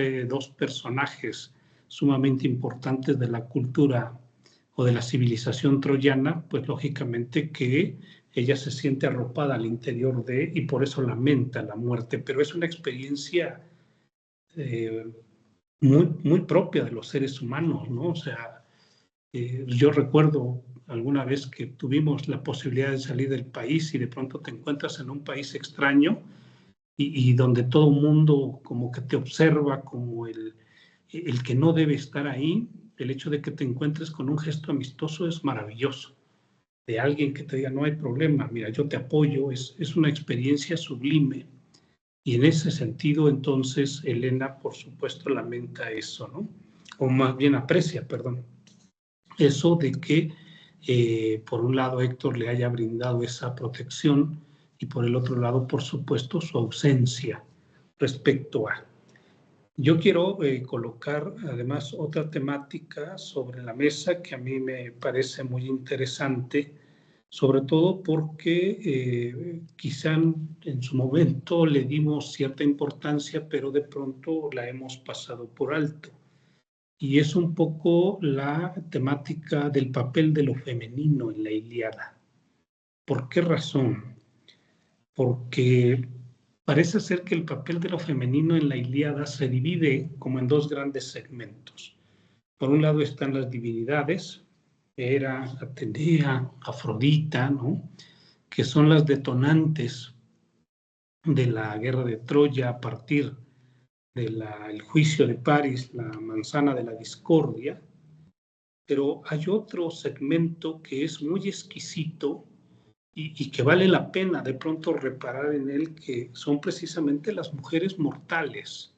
personajes sumamente importantes de la cultura o de la civilización troyana, pues lógicamente que ella se siente arropada al interior de, y por eso lamenta la muerte, pero es una experiencia muy, muy propia de los seres humanos, ¿no? O sea, yo recuerdo alguna vez que tuvimos la posibilidad de salir del país y de pronto te encuentras en un país extraño y donde todo el mundo como que te observa como el que no debe estar ahí. El hecho de que te encuentres con un gesto amistoso es maravilloso. De alguien que te diga, no hay problema, mira, yo te apoyo, es una experiencia sublime. Y en ese sentido, entonces, Helena, por supuesto, lamenta eso, ¿no? O más bien aprecia, perdón, eso de que, por un lado, Héctor le haya brindado esa protección y por el otro lado, por supuesto, su ausencia respecto a. Yo quiero colocar además otra temática sobre la mesa que a mí me parece muy interesante, sobre todo porque quizá en su momento le dimos cierta importancia, pero de pronto la hemos pasado por alto. Y es un poco la temática del papel de lo femenino en la Ilíada. ¿Por qué razón? Porque parece ser que el papel de lo femenino en la Ilíada se divide como en dos grandes segmentos. Por un lado están las divinidades, Hera, Atenea, Afrodita, ¿no? Que son las detonantes de la guerra de Troya a partir del juicio de París, la manzana de la discordia. Pero hay otro segmento que es muy exquisito y que vale la pena de pronto reparar en él, que son precisamente las mujeres mortales.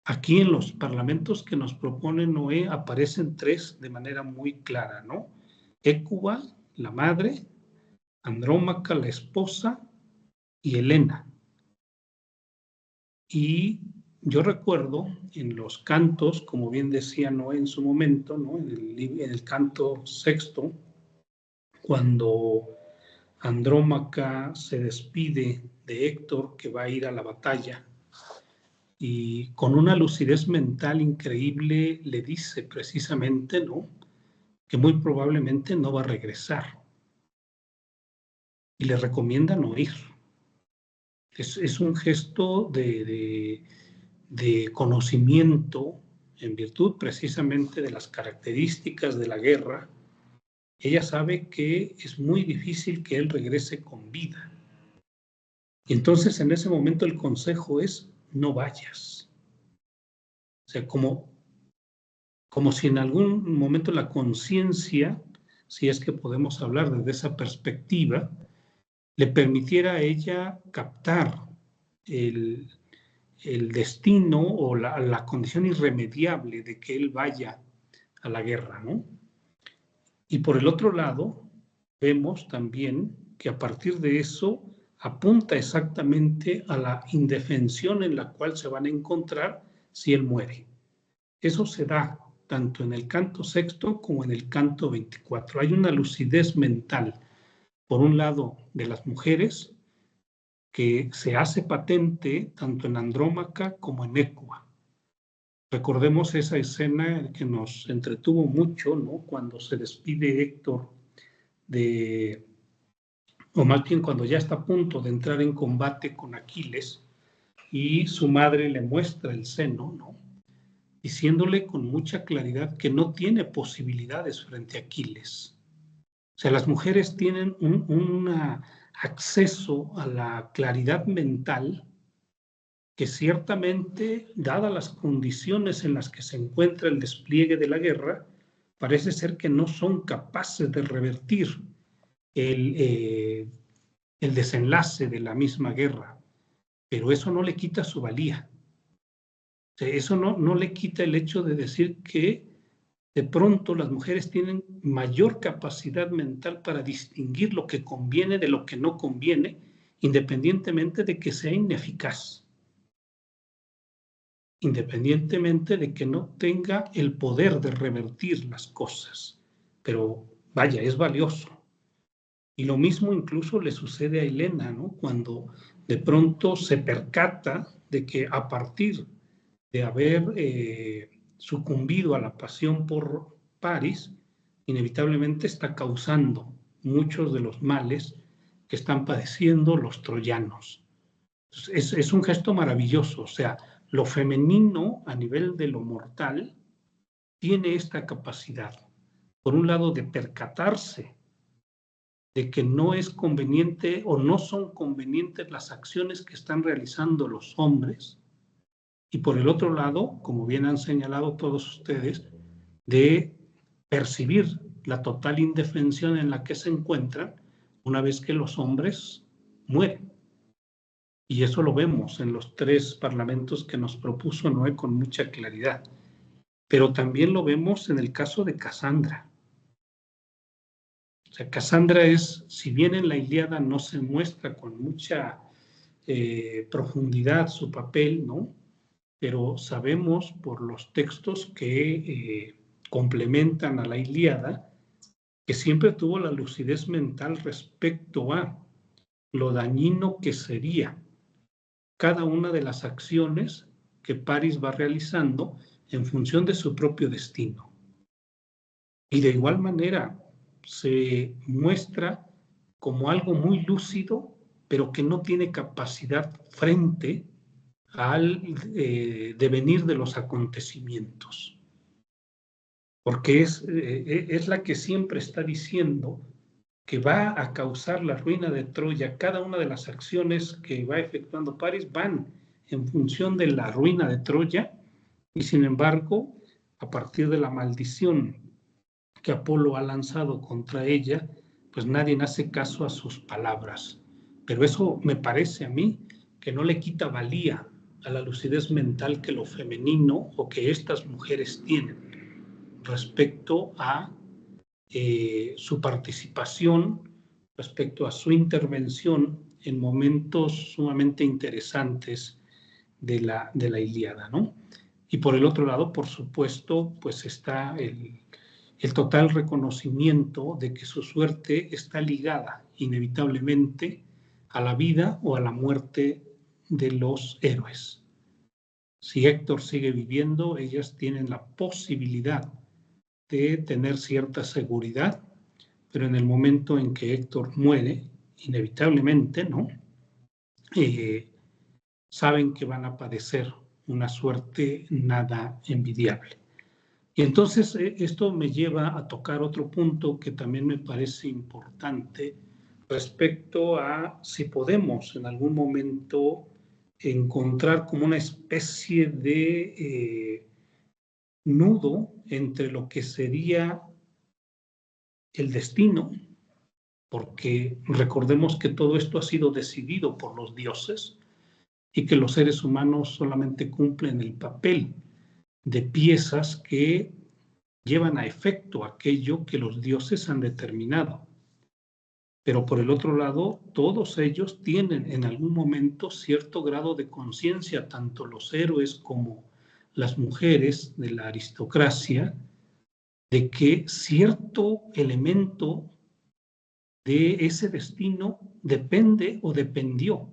Aquí en los parlamentos que nos propone Noé aparecen tres de manera muy clara, ¿no? Hécuba, la madre, Andrómaca, la esposa, y Helena. Y yo recuerdo en los cantos, como bien decía Noé en su momento, ¿no? En el canto sexto, cuando Andrómaca se despide de Héctor, que va a ir a la batalla, y con una lucidez mental increíble le dice precisamente, ¿no?, que muy probablemente no va a regresar. Y le recomienda no ir. Es un gesto de conocimiento en virtud precisamente de las características de la guerra. Ella sabe que es muy difícil que él regrese con vida. Y entonces en ese momento el consejo es: no vayas. O sea, como si en algún momento la conciencia, si es que podemos hablar desde esa perspectiva, le permitiera a ella captar el destino o la condición irremediable de que él vaya a la guerra, ¿no? Y por el otro lado, vemos también que a partir de eso apunta exactamente a la indefensión en la cual se van a encontrar si él muere. Eso se da tanto en el canto sexto como en el canto 24. Hay una lucidez mental, por un lado, de las mujeres, que se hace patente tanto en Andrómaca como en Ecua. Recordemos esa escena que nos entretuvo mucho, ¿no?, cuando se despide Héctor o más bien cuando ya está a punto de entrar en combate con Aquiles y su madre le muestra el seno, ¿no?, diciéndole con mucha claridad que no tiene posibilidades frente a Aquiles. O sea, las mujeres tienen un acceso a la claridad mental que ciertamente, dadas las condiciones en las que se encuentra el despliegue de la guerra, parece ser que no son capaces de revertir el desenlace de la misma guerra, pero eso no le quita su valía. O sea, eso no le quita el hecho de decir que de pronto las mujeres tienen mayor capacidad mental para distinguir lo que conviene de lo que no conviene, independientemente de que sea ineficaz, independientemente de que no tenga el poder de revertir las cosas. Pero vaya, es valioso. Y lo mismo incluso le sucede a Helena, ¿no?, cuando de pronto se percata de que a partir de haber sucumbido a la pasión por Paris, inevitablemente está causando muchos de los males que están padeciendo los troyanos. Es un gesto maravilloso. O sea, lo femenino a nivel de lo mortal tiene esta capacidad, por un lado, de percatarse de que no es conveniente o no son convenientes las acciones que están realizando los hombres, y por el otro lado, como bien han señalado todos ustedes, de percibir la total indefensión en la que se encuentran una vez que los hombres mueren. Y eso lo vemos en los 3 parlamentos que nos propuso Noé con mucha claridad. Pero también lo vemos en el caso de Casandra. O sea, Casandra es, si bien en la Ilíada no se muestra con mucha profundidad su papel, ¿no?, pero sabemos por los textos que complementan a la Ilíada que siempre tuvo la lucidez mental respecto a lo dañino que sería cada una de las acciones que Paris va realizando en función de su propio destino. Y de igual manera se muestra como algo muy lúcido, pero que no tiene capacidad frente al devenir de los acontecimientos. Porque es la que siempre está diciendo que va a causar la ruina de Troya. Cada una de las acciones que va efectuando Paris van en función de la ruina de Troya, y sin embargo, a partir de la maldición que Apolo ha lanzado contra ella, pues nadie hace caso a sus palabras. Pero eso me parece a mí que no le quita valía a la lucidez mental que lo femenino o que estas mujeres tienen respecto a su participación, respecto a su intervención en momentos sumamente interesantes de la Ilíada, ¿no? Y por el otro lado, por supuesto, pues está el total reconocimiento de que su suerte está ligada inevitablemente a la vida o a la muerte de los héroes. Si Héctor sigue viviendo, ellas tienen la posibilidad de tener cierta seguridad, pero en el momento en que Héctor muere, inevitablemente, ¿no? Saben que van a padecer una suerte nada envidiable. Y entonces esto me lleva a tocar otro punto que también me parece importante respecto a si podemos en algún momento encontrar como una especie de nudo entre lo que sería el destino, porque recordemos que todo esto ha sido decidido por los dioses y que los seres humanos solamente cumplen el papel de piezas que llevan a efecto aquello que los dioses han determinado. Pero por el otro lado, todos ellos tienen en algún momento cierto grado de conciencia, tanto los héroes como las mujeres de la aristocracia, de que cierto elemento de ese destino depende o dependió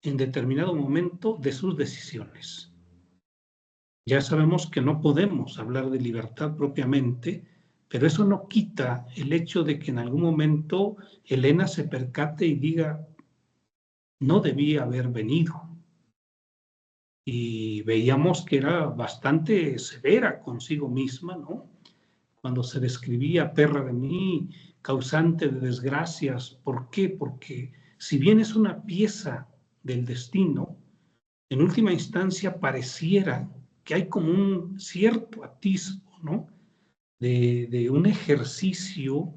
en determinado momento de sus decisiones. Ya sabemos que no podemos hablar de libertad propiamente, pero eso no quita el hecho de que en algún momento Helena se percate y diga, no debía haber venido. Y veíamos que era bastante severa consigo misma, ¿no? Cuando se describía, perra de mí, causante de desgracias. ¿Por qué? Porque si bien es una pieza del destino, en última instancia pareciera que hay como un cierto atisbo, ¿no? De un ejercicio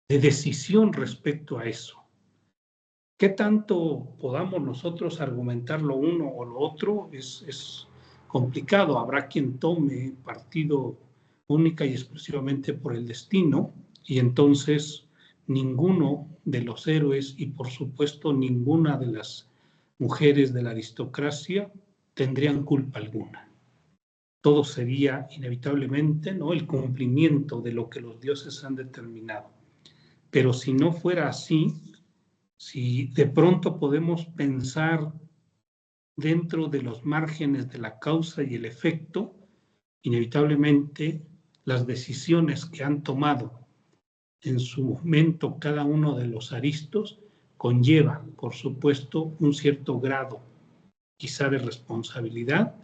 de decisión respecto a eso. ¿Qué tanto podamos nosotros argumentar lo uno o lo otro? Es complicado. Habrá quien tome partido única y exclusivamente por el destino y entonces ninguno de los héroes y por supuesto ninguna de las mujeres de la aristocracia tendrían culpa alguna. Todo sería inevitablemente, ¿no?, el cumplimiento de lo que los dioses han determinado. Pero si no fuera así, si de pronto podemos pensar dentro de los márgenes de la causa y el efecto, inevitablemente las decisiones que han tomado en su momento cada uno de los aristos conllevan, por supuesto, un cierto grado quizá de responsabilidad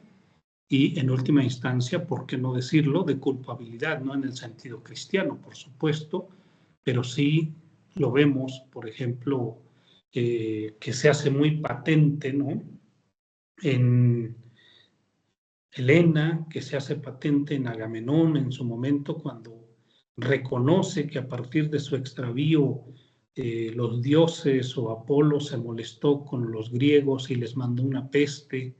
y en última instancia, ¿por qué no decirlo?, de culpabilidad, no en el sentido cristiano, por supuesto, pero sí lo vemos, por ejemplo, que se hace muy patente, ¿no?, en Helena, que se hace patente en Agamenón en su momento cuando reconoce que a partir de su extravío los dioses o Apolo se molestó con los griegos y les mandó una peste.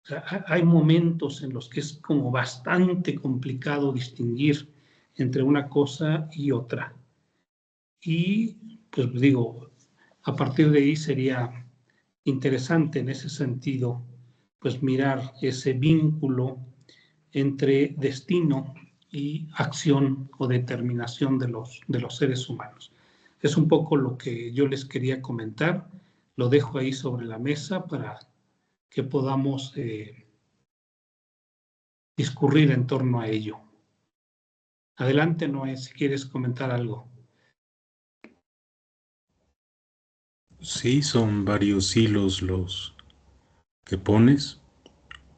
O sea, hay momentos en los que es como bastante complicado distinguir entre una cosa y otra. Y pues digo, a partir de ahí sería interesante en ese sentido, pues mirar ese vínculo entre destino y acción o determinación de los seres humanos. Es un poco lo que yo les quería comentar. Lo dejo ahí sobre la mesa para que podamos discurrir en torno a ello. Adelante, Noé, si quieres comentar algo. Sí, son varios hilos los que pones.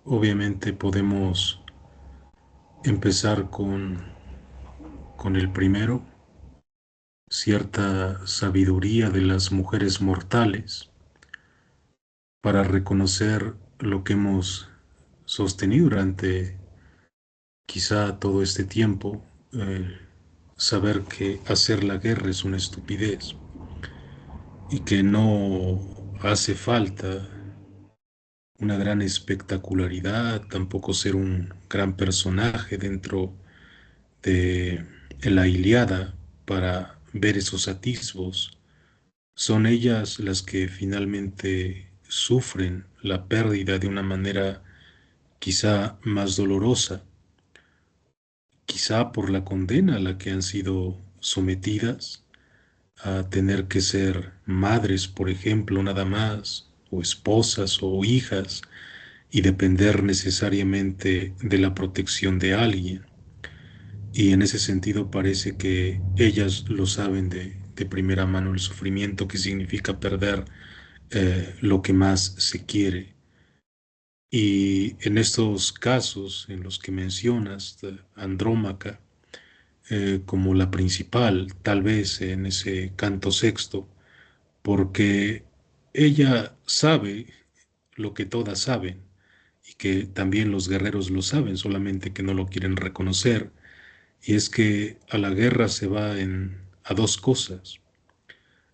Obviamente podemos empezar con el primero, cierta sabiduría de las mujeres mortales para reconocer lo que hemos sostenido durante quizá todo este tiempo, saber que hacer la guerra es una estupidez y que no hace falta una gran espectacularidad, tampoco ser un gran personaje dentro de la Ilíada para ver esos atisbos. Son ellas las que finalmente sufren la pérdida de una manera quizá más dolorosa, quizá por la condena a la que han sido sometidas, a tener que ser madres, por ejemplo, nada más, o esposas o hijas, y depender necesariamente de la protección de alguien. Y en ese sentido parece que ellas lo saben de primera mano el sufrimiento que significa perder lo que más se quiere. Y en estos casos en los que mencionas, Andrómaca, como la principal, tal vez en ese canto sexto, porque ella sabe lo que todas saben y que también los guerreros lo saben, solamente que no lo quieren reconocer, y es que a la guerra se va a dos cosas.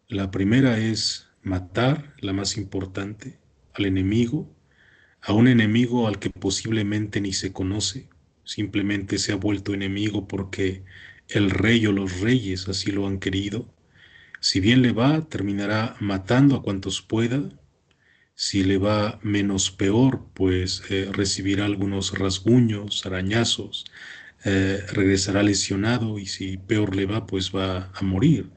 La primera es matar, la más importante, al enemigo, a un enemigo al que posiblemente ni se conoce, simplemente se ha vuelto enemigo porque el rey o los reyes así lo han querido. Si bien le va, terminará matando a cuantos pueda. Si le va menos peor, pues recibirá algunos rasguños, arañazos, regresará lesionado, y si peor le va, pues va a morir.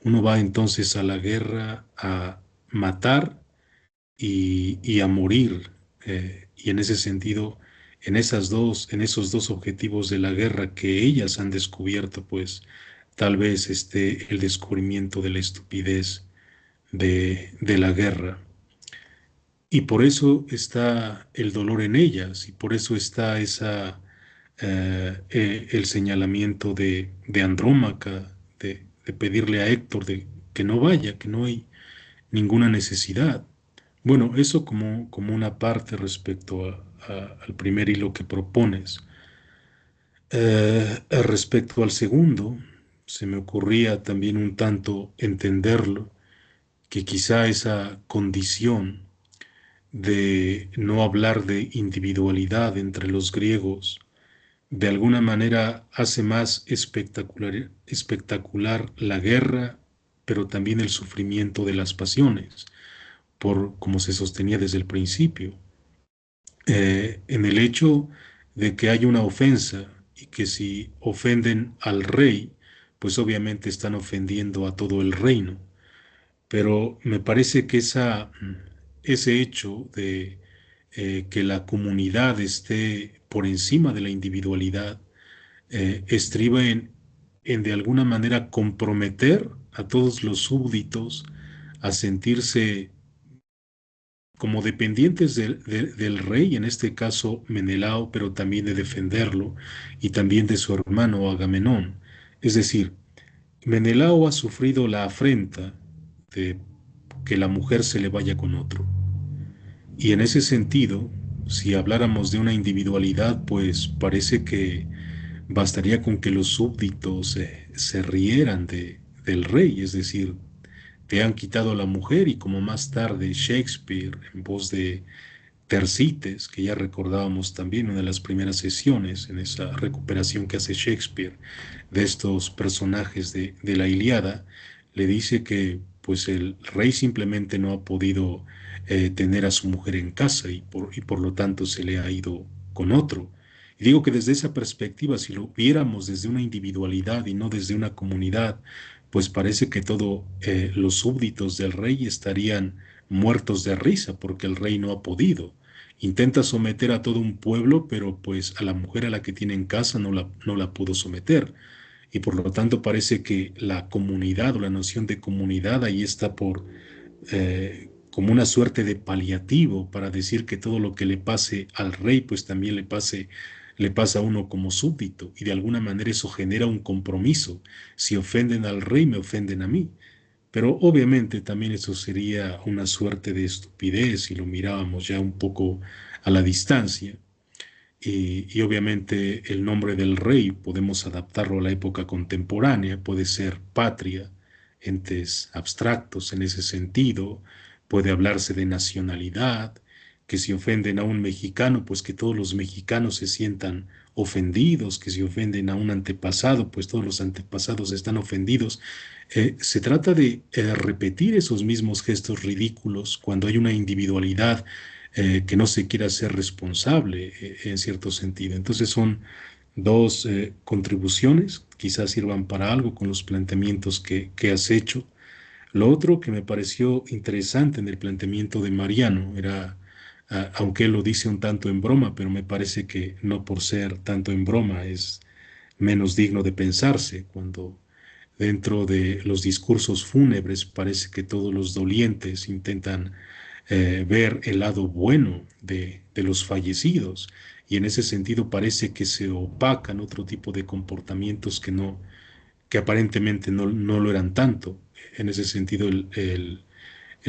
Uno va entonces a la guerra a matar y a morir. Y en ese sentido, en esos dos objetivos de la guerra que ellas han descubierto, pues tal vez esté el descubrimiento de la estupidez de la guerra. Y por eso está el dolor en ellas, y por eso está el señalamiento de Andrómaca, de pedirle a Héctor de que no vaya, que no hay ninguna necesidad. Bueno, eso como una parte respecto al primer hilo que propones. Respecto al segundo, se me ocurría también un tanto entenderlo, que quizá esa condición de no hablar de individualidad entre los griegos de alguna manera hace más espectacular la guerra, pero también el sufrimiento de las pasiones, por como se sostenía desde el principio, en el hecho de que hay una ofensa y que si ofenden al rey, pues obviamente están ofendiendo a todo el reino. Pero me parece que ese hecho de que la comunidad esté por encima de la individualidad estriba en de alguna manera comprometer a todos los súbditos a sentirse como dependientes del rey, en este caso Menelao, pero también de defenderlo, y también de su hermano Agamenón. Es decir, Menelao ha sufrido la afrenta de que la mujer se le vaya con otro. Y en ese sentido, si habláramos de una individualidad, pues parece que bastaría con que los súbditos se rieran del rey, es decir, te han quitado a la mujer, y como más tarde Shakespeare, en voz de Tercites, que ya recordábamos también en una de las primeras sesiones, en esa recuperación que hace Shakespeare de estos personajes de la Ilíada, le dice que pues el rey simplemente no ha podido tener a su mujer en casa, y por lo tanto se le ha ido con otro. Y digo que desde esa perspectiva, si lo viéramos desde una individualidad y no desde una comunidad, pues parece que todos los súbditos del rey estarían muertos de risa porque el rey no ha podido. Intenta someter a todo un pueblo, pero pues a la mujer a la que tiene en casa no la pudo someter. Y por lo tanto parece que la comunidad o la noción de comunidad ahí está como una suerte de paliativo para decir que todo lo que le pase al rey, pues también le pasa a uno como súbdito. Y de alguna manera eso genera un compromiso. Si ofenden al rey, me ofenden a mí. Pero obviamente también eso sería una suerte de estupidez si lo mirábamos ya un poco a la distancia. Y obviamente el nombre del rey podemos adaptarlo a la época contemporánea, puede ser patria, entes abstractos en ese sentido, puede hablarse de nacionalidad, que si ofenden a un mexicano, pues que todos los mexicanos se sientan ofendidos, que si ofenden a un antepasado, pues todos los antepasados están ofendidos. Se trata de repetir esos mismos gestos ridículos cuando hay una individualidad que no se quiera hacer responsable en cierto sentido. Entonces son dos contribuciones, quizás sirvan para algo con los planteamientos que has hecho. Lo otro que me pareció interesante en el planteamiento de Mariano era, aunque él lo dice un tanto en broma, pero me parece que no por ser tanto en broma es menos digno de pensarse, cuando dentro de los discursos fúnebres parece que todos los dolientes intentan ver el lado bueno de los fallecidos, y en ese sentido parece que se opacan otro tipo de comportamientos que aparentemente no lo eran tanto. En ese sentido, el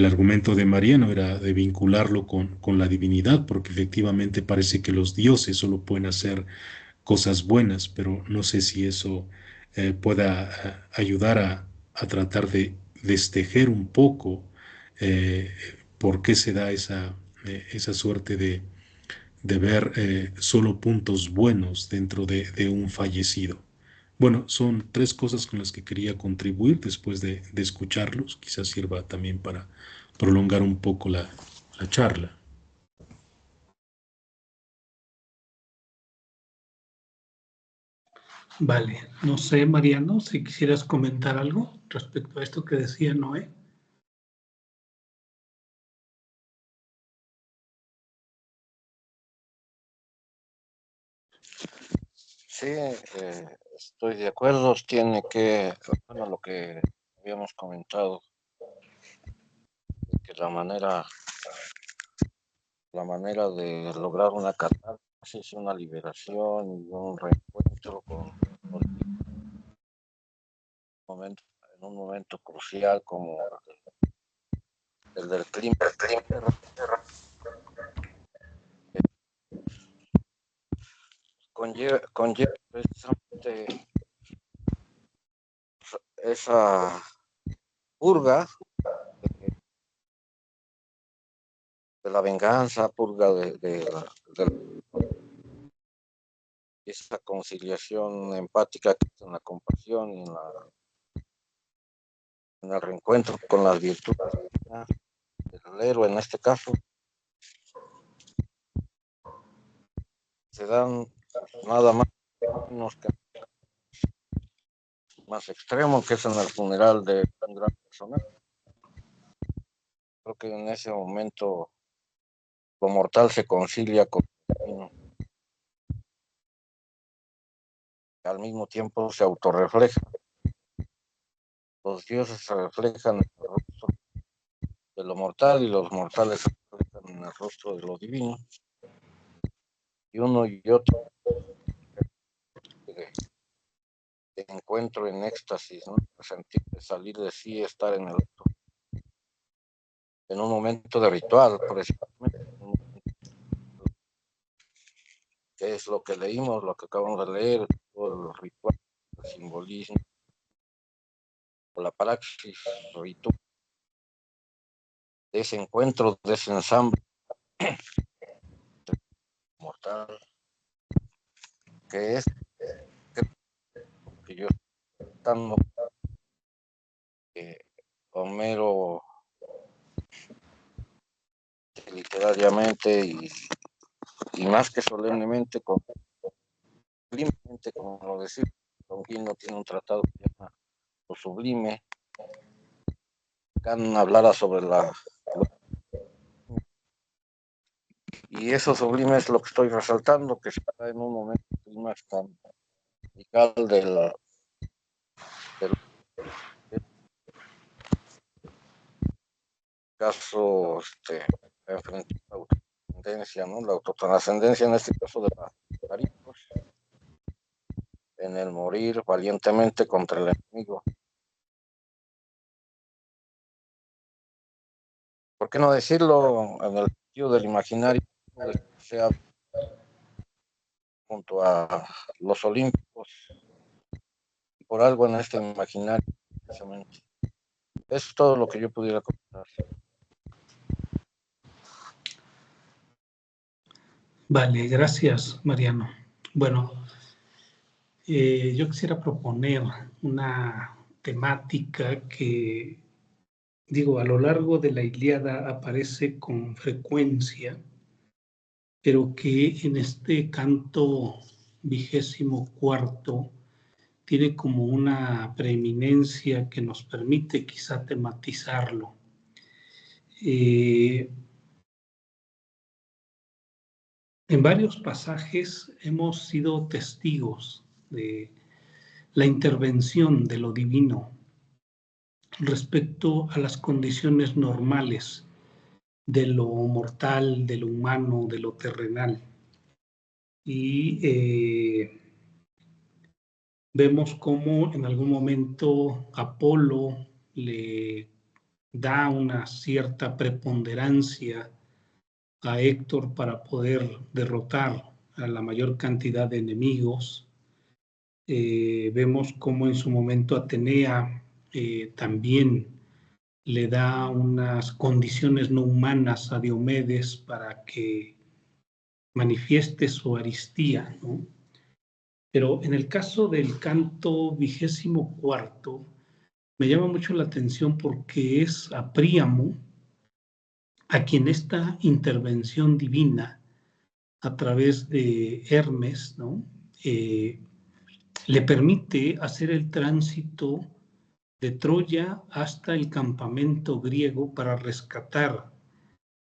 argumento de Mariano era de vincularlo con la divinidad, porque efectivamente parece que los dioses solo pueden hacer cosas buenas, pero no sé si eso pueda ayudar a tratar de destejer un poco eh, por qué se da esa suerte de ver solo puntos buenos dentro de un fallecido. Bueno, son tres cosas con las que quería contribuir después de escucharlos. Quizás sirva también para prolongar un poco la charla. Vale, no sé, Mariano, si quisieras comentar algo respecto a esto que decía Noé. Sí, estoy de acuerdo. Tiene que, bueno, lo que habíamos comentado, que la manera de lograr una catarsis, una liberación y un reencuentro con en un momento crucial como el del clima, conlleva precisamente esa purga de la venganza, purga de esa conciliación empática que es en la compasión y en el reencuentro con las virtudes del héroe en este caso. Se dan nada más más extremo, que es en el funeral de un gran personaje. Creo que en ese momento lo mortal se concilia con el divino. Al mismo tiempo se autorrefleja. Los dioses se reflejan en el rostro de lo mortal y los mortales se reflejan en el rostro de lo divino. Y uno y otro de encuentro en éxtasis, ¿no? Sentir de salir de sí, estar en un momento de ritual, precisamente. Que es lo que leímos, lo que acabamos de leer, todo el ritual, el simbolismo, la praxis ritual de ese encuentro, de ese ensamble mortal, que es que yo estando Homero literariamente y más que solemnemente, sublimemente, como lo decía, Longino tiene un tratado que se llama Lo Sublime. Kant hablara sobre y eso sublime es lo que estoy resaltando, que está en un momento más tan radical del caso, enfrentar la autotrascendencia, ¿no? La autotrascendencia en este caso de la Caripos, en el morir valientemente contra el enemigo. ¿Por qué no decirlo en el sentido del imaginario, sea junto a los olímpicos, y por algo en este imaginario, precisamente? Eso es todo lo que yo pudiera comentar. Vale, gracias, Mariano. Bueno, yo quisiera proponer una temática que, digo, a lo largo de la Ilíada aparece con frecuencia, pero que en este canto 24 tiene como una preeminencia que nos permite quizá tematizarlo. En varios pasajes hemos sido testigos de la intervención de lo divino respecto a las condiciones normales de lo mortal, de lo humano, de lo terrenal. Y vemos cómo en algún momento Apolo le da una cierta preponderancia a Héctor para poder derrotar a la mayor cantidad de enemigos. Vemos cómo en su momento Atenea también le da unas condiciones no humanas a Diomedes para que manifieste su aristía, ¿no? Pero en el caso del canto 24, me llama mucho la atención porque es a Príamo a quien esta intervención divina a través de Hermes, ¿no? Le permite hacer el tránsito de Troya hasta el campamento griego para rescatar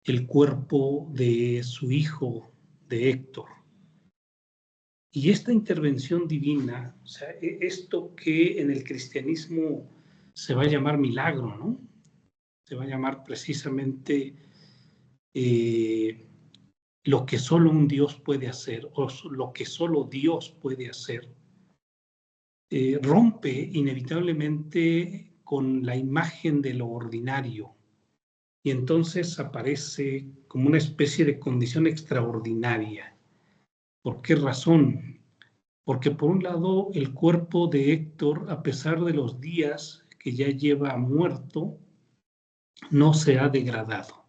el cuerpo de su hijo, de Héctor. Y esta intervención divina, o sea, esto que en el cristianismo se va a llamar milagro, ¿no? Se va a llamar precisamente lo que solo un Dios puede hacer, o lo que solo Dios puede hacer, rompe inevitablemente con la imagen de lo ordinario y entonces aparece como una especie de condición extraordinaria. ¿Por qué razón? Porque por un lado el cuerpo de Héctor, a pesar de los días que ya lleva muerto, no se ha degradado.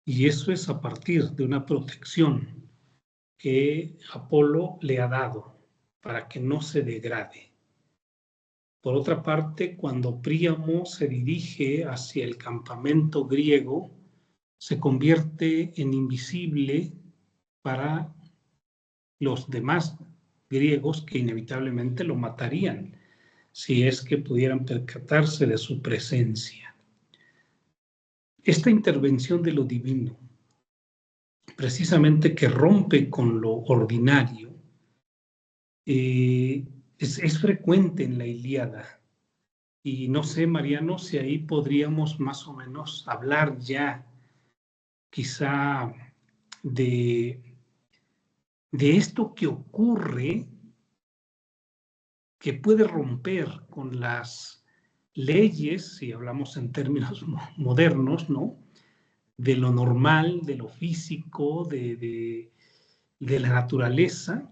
Y eso es a partir de una protección que Apolo le ha dado para que no se degrade. Por otra parte, cuando Príamo se dirige hacia el campamento griego, se convierte en invisible para los demás griegos que inevitablemente lo matarían si es que pudieran percatarse de su presencia. Esta intervención de lo divino, precisamente que rompe con lo ordinario, es frecuente en la Ilíada. Y no sé, Mariano, si ahí podríamos más o menos hablar ya quizá de esto que ocurre, que puede romper con las leyes, si hablamos en términos modernos, ¿no? De lo normal, de lo físico, de la naturaleza,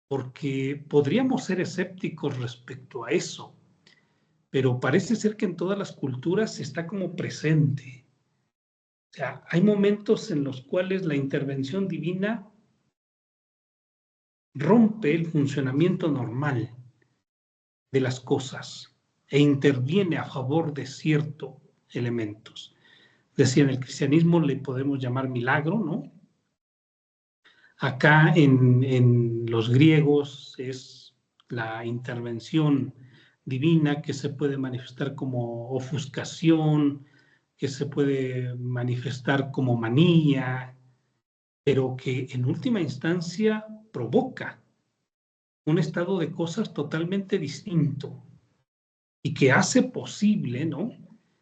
porque podríamos ser escépticos respecto a eso, pero parece ser que en todas las culturas está como presente. O sea, hay momentos en los cuales la intervención divina rompe el funcionamiento normal de las cosas e interviene a favor de ciertos elementos. Decía, en el cristianismo le podemos llamar milagro, ¿no? Acá en los griegos es la intervención divina que se puede manifestar como ofuscación, que se puede manifestar como manía, pero que en última instancia provoca un estado de cosas totalmente distinto y que hace posible, ¿no?,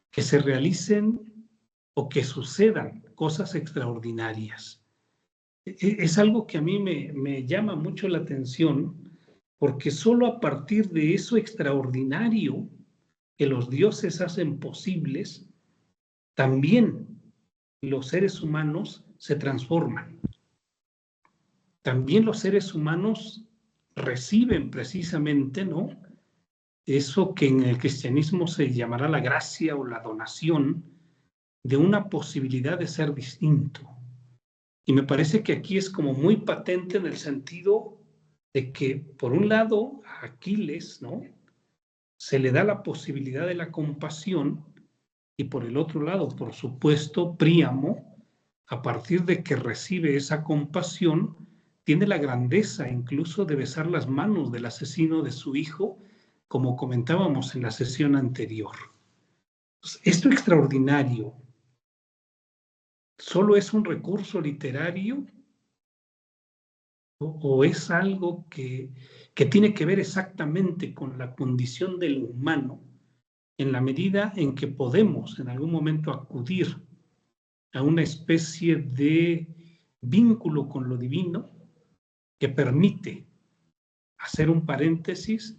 que se realicen o que sucedan cosas extraordinarias. Es algo que a mí me llama mucho la atención, porque solo a partir de eso extraordinario que los dioses hacen posibles, también los seres humanos se transforman. También los seres humanos reciben precisamente, ¿no?, eso que en el cristianismo se llamará la gracia o la donación de una posibilidad de ser distinto, Y me parece que aquí es como muy patente en el sentido de que, por un lado, a Aquiles, ¿no?, se le da la posibilidad de la compasión, y por el otro lado, por supuesto, Príamo, a partir de que recibe esa compasión, tiene la grandeza incluso de besar las manos del asesino de su hijo, como comentábamos en la sesión anterior. Esto extraordinario solo es un recurso literario o es algo que tiene que ver exactamente con la condición del humano, en la medida en que podemos en algún momento acudir a una especie de vínculo con lo divino que permite hacer un paréntesis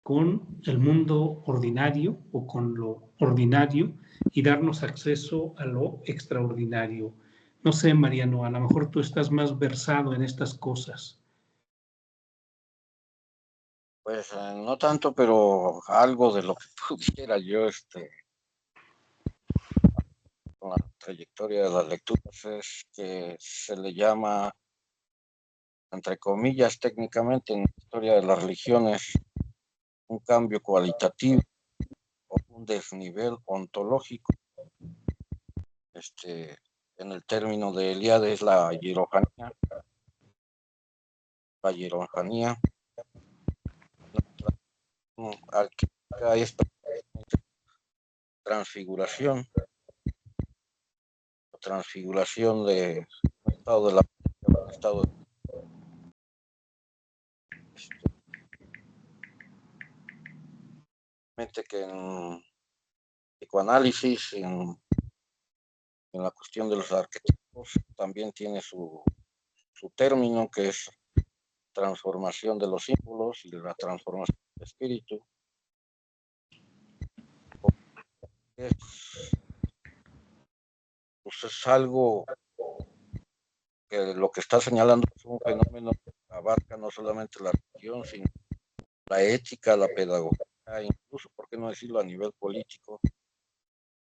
con el mundo ordinario o con lo ordinario y darnos acceso a lo extraordinario. No sé, Mariano, a lo mejor tú estás más versado en estas cosas. Pues no tanto, pero algo de lo que pudiera yo, con la trayectoria de las lecturas, es que se le llama, entre comillas, técnicamente en la historia de las religiones, un cambio cualitativo o un desnivel ontológico. En el término de Eliade es la hierofanía. La hierofanía arquetípica es transfiguración de un estado de la un estado que en psicoanálisis, en la cuestión de los arquetipos, también tiene su término, que es transformación de los símbolos y la transformación del espíritu. Pues es algo que lo que está señalando es un fenómeno que abarca no solamente la religión, sino la ética, la pedagogía, incluso, ¿por qué no decirlo, a nivel político?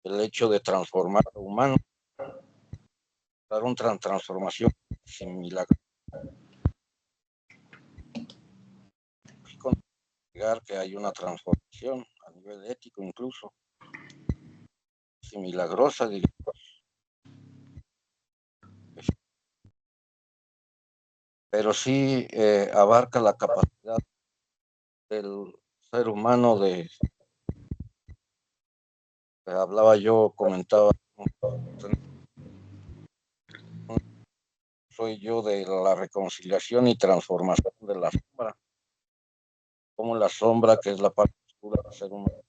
El hecho de transformar lo humano, dar una transformación similar. Y con negar que hay una transformación a nivel ético, incluso milagrosa, diríamos. Pero sí abarca la capacidad del ser humano de, hablaba yo, comentaba, soy yo de la reconciliación y transformación de la sombra, como la sombra, que es la parte oscura del ser humano,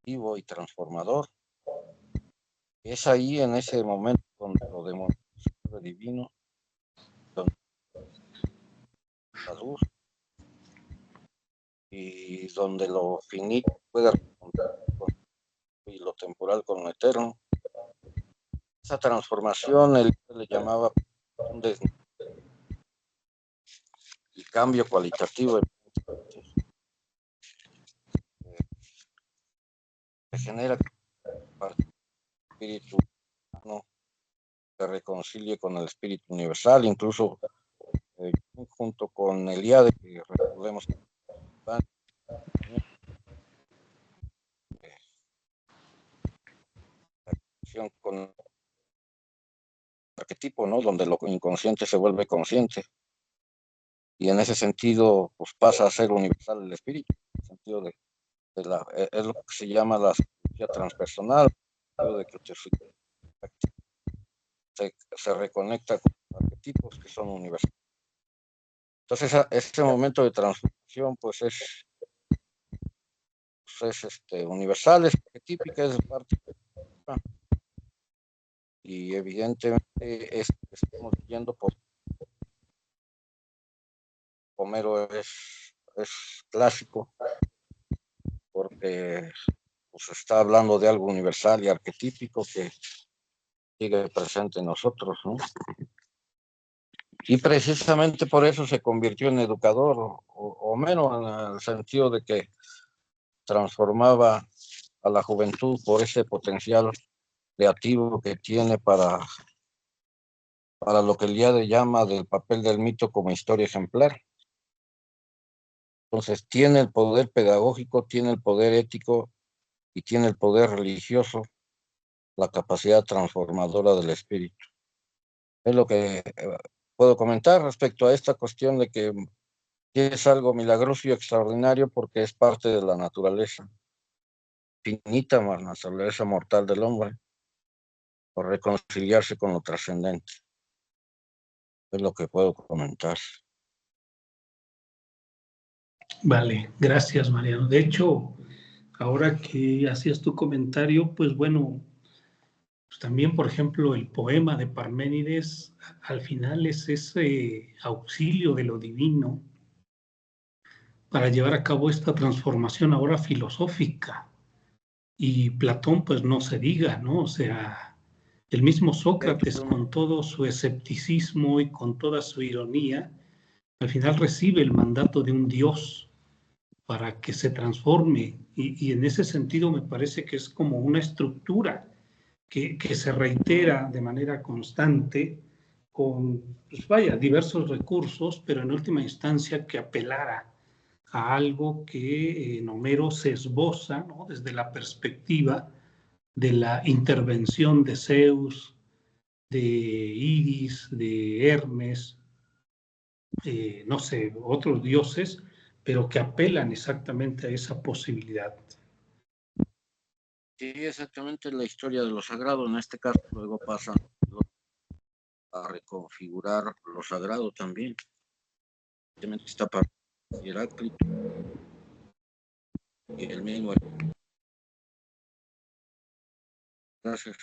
vivo y transformador. Es ahí, en ese momento, donde lo demostrado divino, donde la luz, y donde lo finito puede responder y lo temporal con lo eterno. Esa transformación él le llamaba un y cambio cualitativo. Se genera que el espíritu humano se reconcilie con el espíritu universal, incluso junto con Eliade, que recordemos con el arquetipo, ¿no?, donde lo inconsciente se vuelve consciente, y en ese sentido pues pasa a ser universal el espíritu, en el sentido de es lo que se llama la psicología transpersonal, de que se reconecta con los arquetipos que son universales. Entonces, este momento de transformación pues es universal, es arquetípica, es parte, y evidentemente estamos leyendo por Homero, es clásico, porque pues está hablando de algo universal y arquetípico que sigue presente en nosotros, ¿no? Y precisamente por eso se convirtió en educador, o menos en el sentido de que transformaba a la juventud por ese potencial creativo que tiene para para lo que Eliade llama del papel del mito como historia ejemplar. Entonces, tiene el poder pedagógico, tiene el poder ético y tiene el poder religioso, la capacidad transformadora del espíritu. Es lo que puedo comentar respecto a esta cuestión de que es algo milagroso y extraordinario porque es parte de la naturaleza finita, la naturaleza mortal del hombre, por reconciliarse con lo trascendente. Es lo que puedo comentar. Vale, gracias, Mariano. De hecho, ahora que hacías tu comentario, pues bueno, pues también, por ejemplo, el poema de Parménides, al final es ese auxilio de lo divino para llevar a cabo esta transformación ahora filosófica. Y Platón, pues no se diga, ¿no? O sea, el mismo Sócrates, con todo su escepticismo y con toda su ironía, al final recibe el mandato de un dios para que se transforme. Y en ese sentido me parece que es como una estructura que se reitera de manera constante con, pues vaya, diversos recursos, pero en última instancia que apelara a algo que en Homero se esboza, ¿no?, desde la perspectiva de la intervención de Zeus, de Iris, de Hermes, no sé, otros dioses, pero que apelan exactamente a esa posibilidad. Sí, exactamente la historia de lo sagrado. En este caso, luego pasa a reconfigurar lo sagrado también. Está para Heráclito y el mismo. Gracias.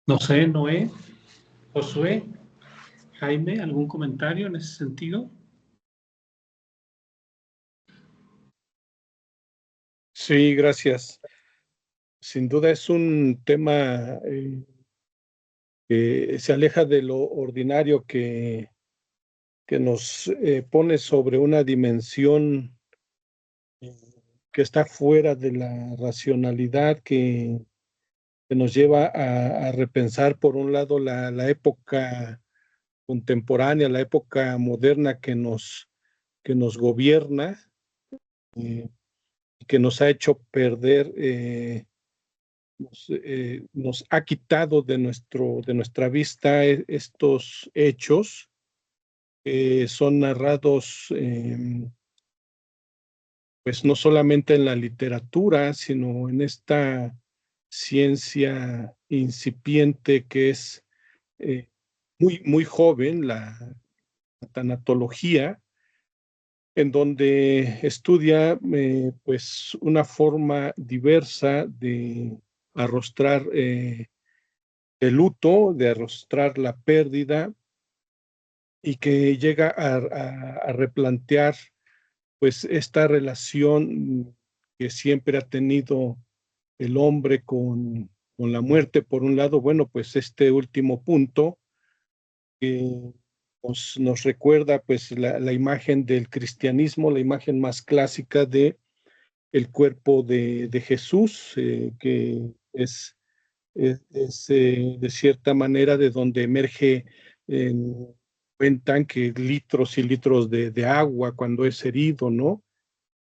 No sé, Noé, Josué, Jaime, ¿algún comentario en ese sentido? Sí, gracias. Sin duda es un tema que se aleja de lo ordinario que nos pone sobre una dimensión eh, que está fuera de la racionalidad, que nos lleva a repensar, por un lado, la época contemporánea, la época moderna que nos gobierna, y que nos ha hecho perder, nos ha quitado de nuestra vista estos hechos que son narrados, pues no solamente en la literatura, sino en esta ciencia incipiente que es muy joven, la tanatología, en donde estudia pues una forma diversa de arrostrar el luto, de arrostrar la pérdida, y que llega a replantear pues esta relación que siempre ha tenido el hombre con la muerte. Por un lado, bueno, pues este último punto que nos recuerda pues la imagen del cristianismo, la imagen más clásica de el cuerpo de Jesús, que es de cierta manera de donde emerge, cuentan que litros y litros de agua cuando es herido, ¿no?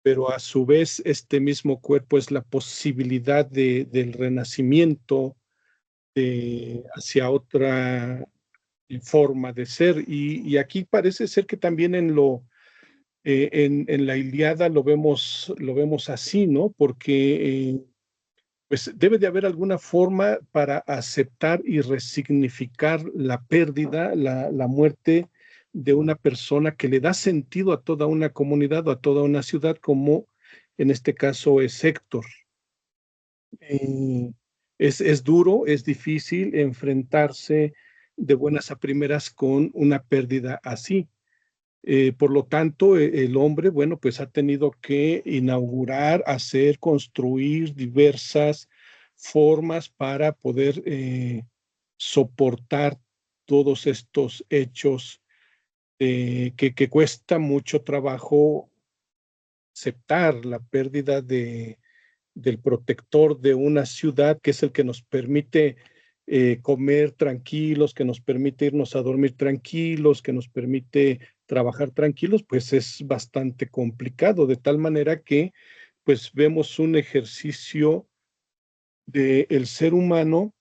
Pero a su vez este mismo cuerpo es la posibilidad del renacimiento hacia otra forma de ser. Y aquí parece ser que también en la Ilíada lo vemos así, ¿no? Porque pues debe de haber alguna forma para aceptar y resignificar la pérdida, la muerte de una persona que le da sentido a toda una comunidad o a toda una ciudad, como en este caso es Héctor. Es duro, es difícil enfrentarse de buenas a primeras con una pérdida así. Por lo tanto, el hombre, bueno, pues ha tenido que inaugurar, hacer, construir diversas formas para poder soportar todos estos hechos que cuesta mucho trabajo aceptar la pérdida del protector de una ciudad, que es el que nos permite comer tranquilos, que nos permite irnos a dormir tranquilos, que nos permite trabajar tranquilos, pues es bastante complicado, de tal manera que pues vemos un ejercicio del ser humano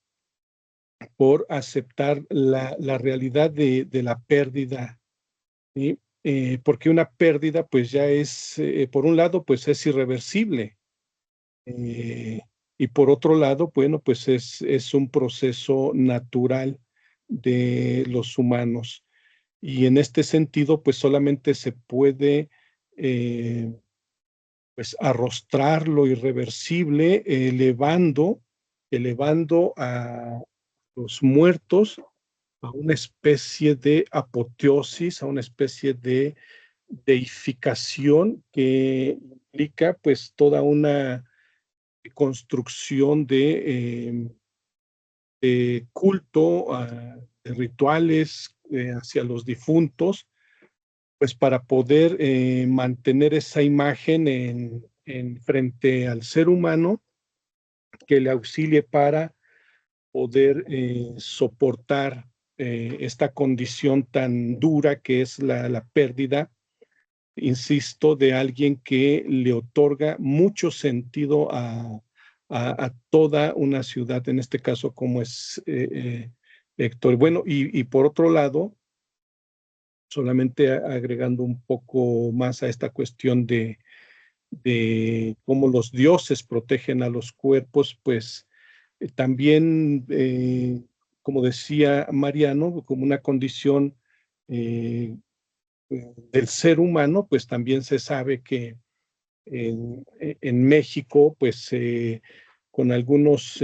por aceptar la realidad de la pérdida, ¿sí? Porque una pérdida pues ya es, por un lado, pues es irreversible. Y por otro lado, bueno, pues es un proceso natural de los humanos. Y en este sentido, pues solamente se puede pues arrostrar lo irreversible, elevando a los muertos a una especie de apoteosis, a una especie de deificación que implica pues toda una construcción de culto, de rituales hacia los difuntos, pues para poder mantener esa imagen en frente al ser humano que le auxilie para poder soportar esta condición tan dura que es la pérdida, insisto, de alguien que le otorga mucho sentido a toda una ciudad, en este caso como es Héctor. Bueno, y por otro lado, solamente agregando un poco más a esta cuestión de cómo los dioses protegen a los cuerpos, pues también, como decía Mariano, como una condición del ser humano, pues también se sabe que en México, pues con algunos,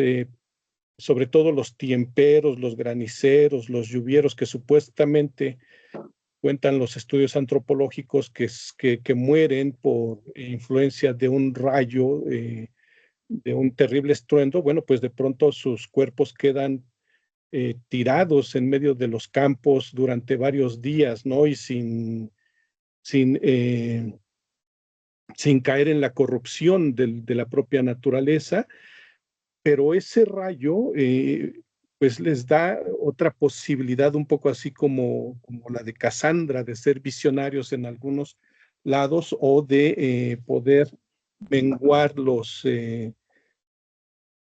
sobre todo los tiemperos, los graniceros, los lluvieros, que supuestamente cuentan los estudios antropológicos que mueren por influencia de un rayo, de un terrible estruendo, bueno, pues de pronto sus cuerpos quedan tirados en medio de los campos durante varios días, ¿no? Y sin, eh, sin caer en la corrupción de la propia naturaleza, pero ese rayo pues les da otra posibilidad, un poco así como la de Cassandra, de ser visionarios en algunos lados o de poder menguar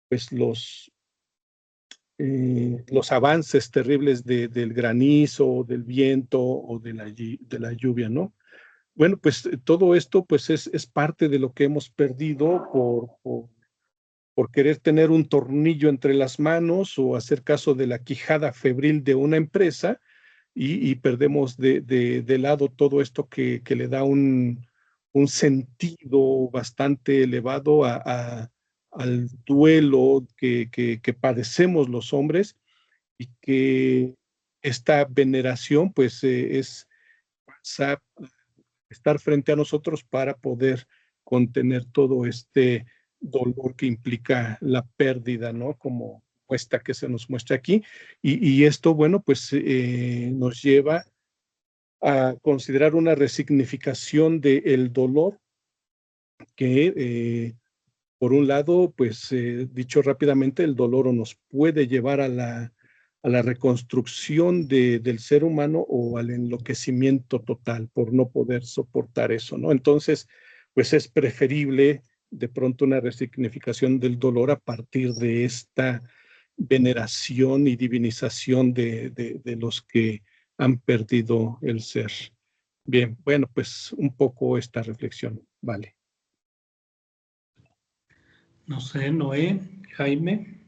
pues los avances terribles del granizo, del viento o de la lluvia, ¿no? Bueno, pues todo esto pues es parte de lo que hemos perdido por querer tener un tornillo entre las manos o hacer caso de la quijada febril de una empresa y perdemos de lado todo esto que le da un sentido bastante elevado al duelo que padecemos los hombres y que esta veneración pues es estar frente a nosotros para poder contener todo este dolor que implica la pérdida, ¿no? Como esta que se nos muestra aquí. Y esto, bueno, pues nos lleva a considerar una resignificación del dolor que, por un lado, pues dicho rápidamente, el dolor o nos puede llevar a la reconstrucción del ser humano o al enloquecimiento total por no poder soportar eso, ¿no? Entonces, pues es preferible de pronto una resignificación del dolor a partir de esta veneración y divinización de los que han perdido el ser. Bien, bueno, pues un poco esta reflexión, vale. No sé, Noé, Jaime,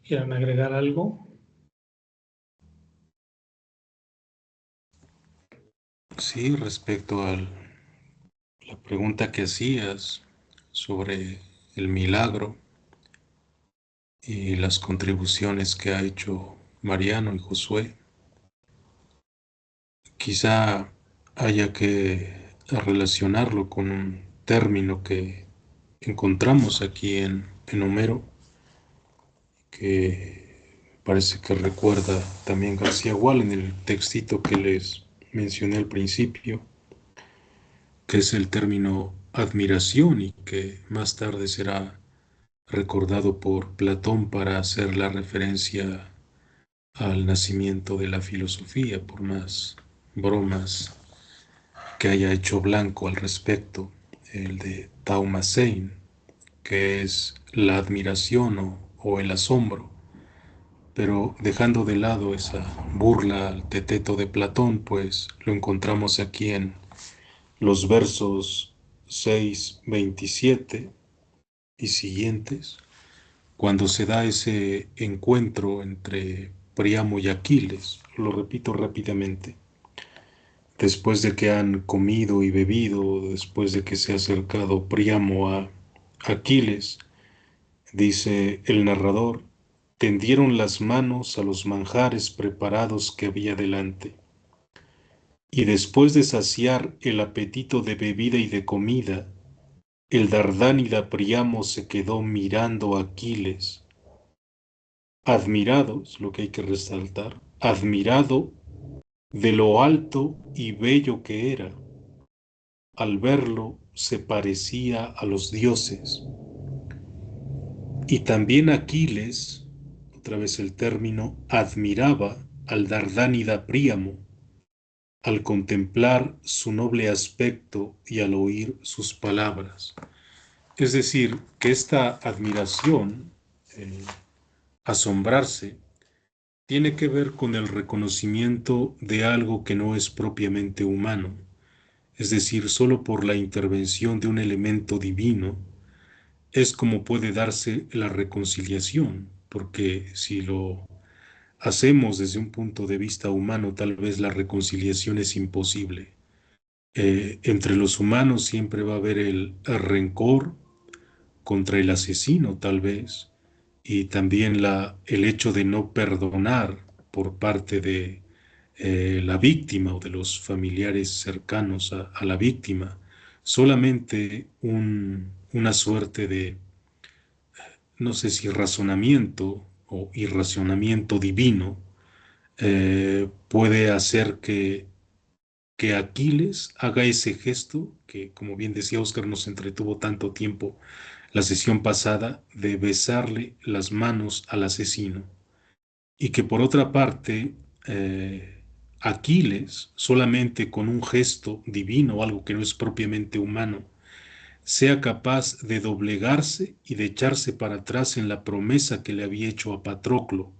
¿quieran agregar algo? Sí, respecto a la pregunta que hacías sobre el milagro y las contribuciones que ha hecho Mariano y Josué, quizá haya que relacionarlo con un término que encontramos aquí en Homero, que parece que recuerda también García Gual en el textito que les mencioné al principio, que es el término admiración y que más tarde será recordado por Platón para hacer la referencia al nacimiento de la filosofía, por más bromas que haya hecho Blanco al respecto, el de Taumacein, que es la admiración o el asombro. Pero dejando de lado esa burla al teteto de Platón, pues lo encontramos aquí en los versos 6, 27 y siguientes, cuando se da ese encuentro entre Príamo y Aquiles. Lo repito rápidamente. Después de que han comido y bebido, después de que se ha acercado Príamo a Aquiles, dice el narrador, tendieron las manos a los manjares preparados que había delante. Y después de saciar el apetito de bebida y de comida, el Dardánida Príamo se quedó mirando a Aquiles, admirado, es lo que hay que resaltar, admirado de lo alto y bello que era. Al verlo se parecía a los dioses. Y también Aquiles, otra vez el término, admiraba al Dardánida Príamo al contemplar su noble aspecto y al oír sus palabras. Es decir, que esta admiración, asombrarse, tiene que ver con el reconocimiento de algo que no es propiamente humano, es decir, solo por la intervención de un elemento divino es como puede darse la reconciliación, porque si lo hacemos desde un punto de vista humano, tal vez la reconciliación es imposible. Entre los humanos siempre va a haber el rencor contra el asesino, tal vez, y también el hecho de no perdonar por parte de la víctima o de los familiares cercanos a la víctima, solamente una suerte de, no sé si razonamiento o irracionamiento divino, puede hacer que Aquiles haga ese gesto que, como bien decía Oscar, nos entretuvo tanto tiempo la sesión pasada, de besarle las manos al asesino. Y que por otra parte, Aquiles, solamente con un gesto divino, algo que no es propiamente humano, sea capaz de doblegarse y de echarse para atrás en la promesa que le había hecho a Patroclo,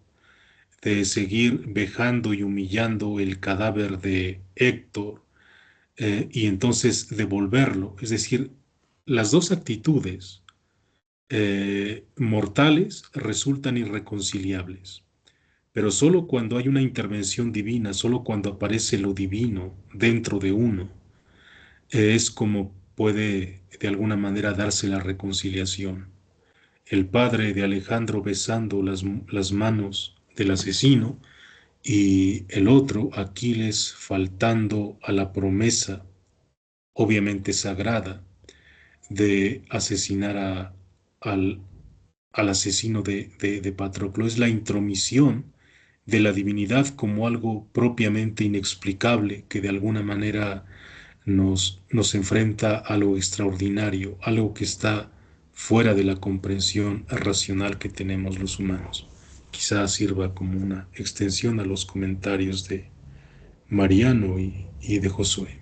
de seguir vejando y humillando el cadáver de Héctor, y entonces devolverlo. Es decir, las dos actitudes mortales resultan irreconciliables, pero solo cuando hay una intervención divina, solo cuando aparece lo divino dentro de uno, es como puede de alguna manera darse la reconciliación. El padre de Alejandro besando las manos del asesino y el otro, Aquiles, faltando a la promesa, obviamente sagrada, de asesinar al, al asesino de Patroclo. Es la intromisión de la divinidad como algo propiamente inexplicable que de alguna manera nos enfrenta a lo extraordinario, algo que está fuera de la comprensión racional que tenemos los humanos. Quizás sirva como una extensión a los comentarios de Mariano y de Josué.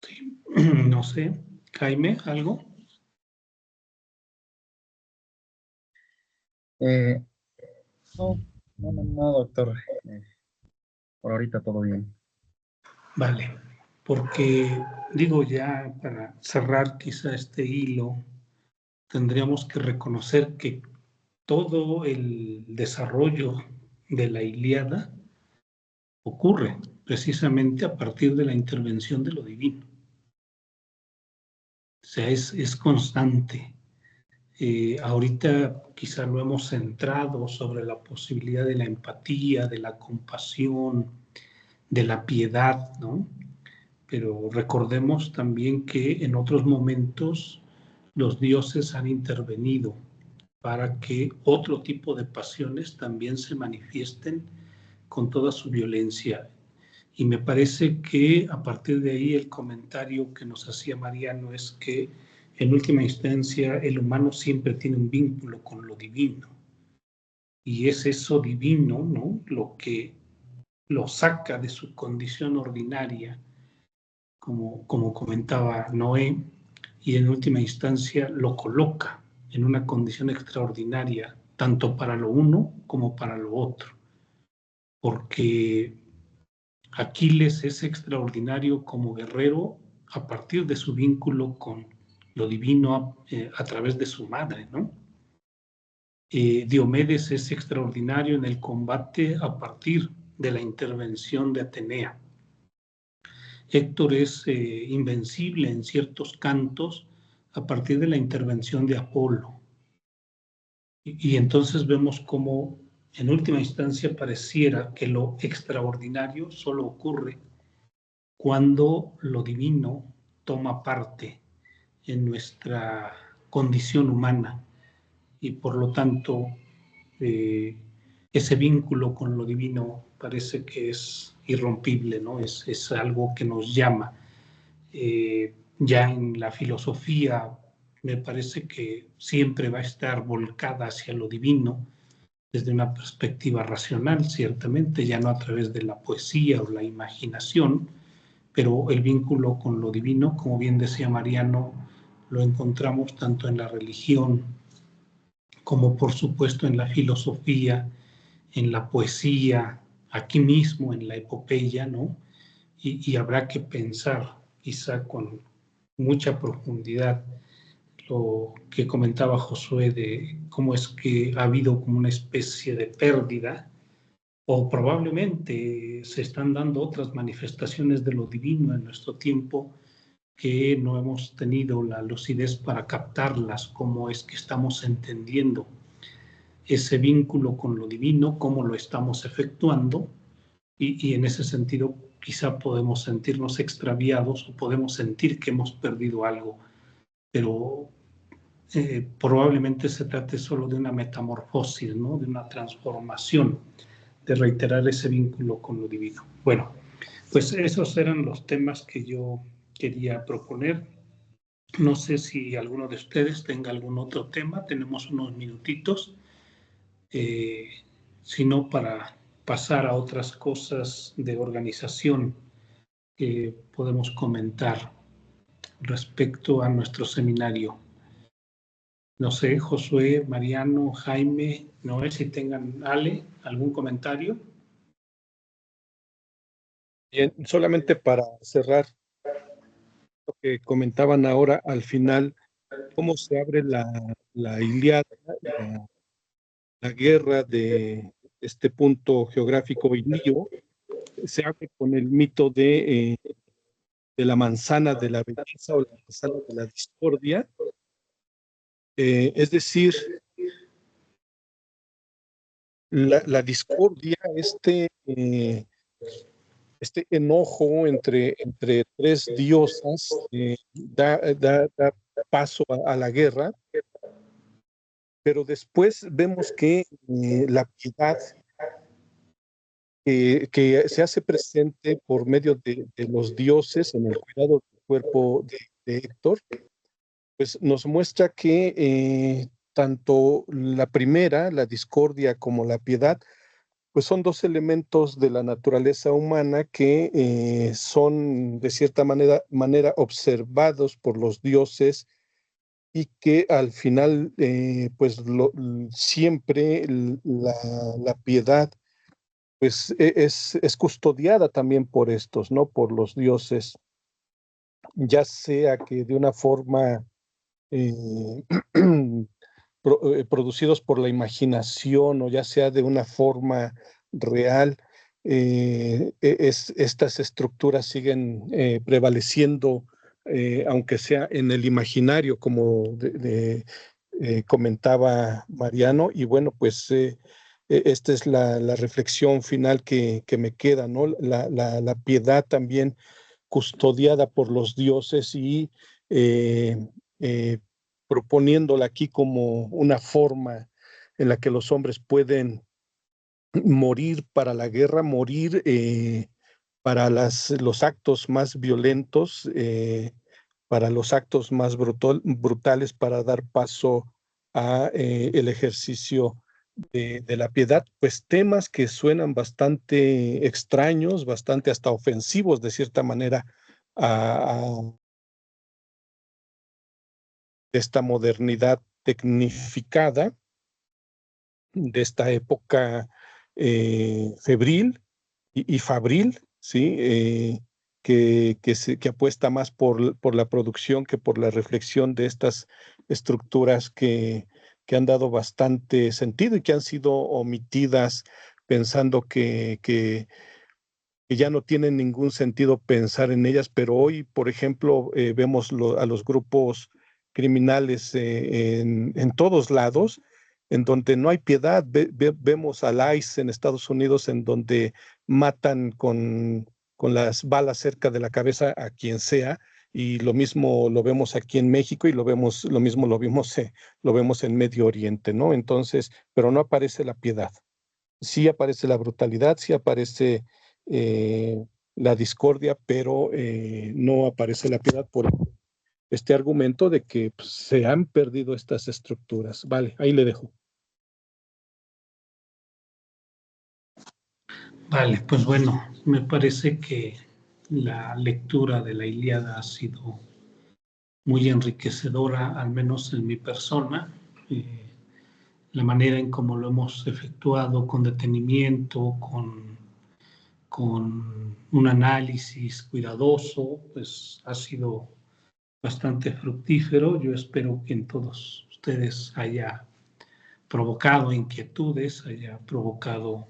Sí. No sé, Jaime, ¿algo? No, no, doctor. Por ahorita todo bien. Vale, porque digo ya para cerrar quizá este hilo, tendríamos que reconocer que todo el desarrollo de la Ilíada ocurre precisamente a partir de la intervención de lo divino. O sea, es constante. Ahorita quizá lo hemos centrado sobre la posibilidad de la empatía, de la compasión, de la piedad, ¿no? Pero recordemos también que en otros momentos los dioses han intervenido para que otro tipo de pasiones también se manifiesten con toda su violencia. Y me parece que a partir de ahí el comentario que nos hacía Mariano es que en última instancia el humano siempre tiene un vínculo con lo divino. Y es eso divino, ¿no?, lo que lo saca de su condición ordinaria, como comentaba Noé, y en última instancia lo coloca en una condición extraordinaria, tanto para lo uno como para lo otro. Porque Aquiles es extraordinario como guerrero a partir de su vínculo con lo divino a través de su madre, ¿no? Diomedes es extraordinario en el combate a partir de la intervención de Atenea. Héctor es invencible en ciertos cantos a partir de la intervención de Apolo. Y entonces vemos cómo en última instancia pareciera que lo extraordinario solo ocurre cuando lo divino toma parte en nuestra condición humana y por lo tanto ese vínculo con lo divino parece que es irrompible, ¿no? Es algo que nos llama. Ya en la filosofía me parece que siempre va a estar volcada hacia lo divino desde una perspectiva racional, ciertamente, ya no a través de la poesía o la imaginación, pero el vínculo con lo divino, como bien decía Mariano, lo encontramos tanto en la religión como por supuesto en la filosofía, en la poesía, aquí mismo en la epopeya, ¿no? Y habrá que pensar quizá con mucha profundidad lo que comentaba Josué de cómo es que ha habido como una especie de pérdida o probablemente se están dando otras manifestaciones de lo divino en nuestro tiempo que no hemos tenido la lucidez para captarlas, cómo es que estamos entendiendo ese vínculo con lo divino, cómo lo estamos efectuando y en ese sentido quizá podemos sentirnos extraviados o podemos sentir que hemos perdido algo, pero probablemente se trate solo de una metamorfosis, ¿no?, de una transformación, de reiterar ese vínculo con lo divino. Bueno, pues esos eran los temas que yo quería proponer. No sé si alguno de ustedes tenga algún otro tema, tenemos unos minutitos, sino para pasar a otras cosas de organización que podemos comentar respecto a nuestro seminario. No sé, Josué, Mariano, Jaime, Noé, si tengan, Ale, algún comentario. Bien, solamente para cerrar lo que comentaban ahora al final, cómo se abre la Ilíada, la guerra de este punto geográfico Ilío, se abre con el mito de la manzana de la belleza o la manzana de la discordia. Es decir, la discordia, este enojo entre tres diosas da paso a la guerra, pero después vemos que la piedad que se hace presente por medio de los dioses en el cuidado del cuerpo de Héctor, pues nos muestra que tanto la primera, la discordia, como la piedad, pues son dos elementos de la naturaleza humana que son de cierta manera observados por los dioses y que al final, pues siempre la piedad pues es custodiada también por estos, ¿no? Por los dioses, ya sea que de una forma eh, producidos por la imaginación o ya sea de una forma real, estas estructuras siguen prevaleciendo, aunque sea en el imaginario, como comentaba Mariano, y bueno, pues esta es la reflexión final que me queda, ¿no? La piedad también custodiada por los dioses y eh, eh, proponiéndola aquí como una forma en la que los hombres pueden morir para la guerra, morir para los actos más violentos, para los actos más brutales, para dar paso a el ejercicio de la piedad, pues temas que suenan bastante extraños, bastante hasta ofensivos de cierta manera a esta modernidad tecnificada de esta época febril y fabril, ¿sí? Que apuesta más por la producción que por la reflexión de estas estructuras que han dado bastante sentido y que han sido omitidas pensando que ya no tienen ningún sentido pensar en ellas, pero hoy, por ejemplo, vemos a los grupos criminales en todos lados, en donde no hay piedad. Vemos al ICE en Estados Unidos, en donde matan con las balas cerca de la cabeza a quien sea, y lo mismo lo vemos aquí en México y lo mismo lo vemos en Medio Oriente, ¿no? Entonces, pero no aparece la piedad. Sí aparece la brutalidad, sí aparece la discordia, pero no aparece la piedad por este argumento de que pues, se han perdido estas estructuras. Vale, ahí le dejo. Vale, pues bueno, me parece que la lectura de la Ilíada ha sido muy enriquecedora, al menos en mi persona. La manera en cómo lo hemos efectuado con detenimiento, con un análisis cuidadoso, pues ha sido bastante fructífero. Yo espero que en todos ustedes haya provocado inquietudes, haya provocado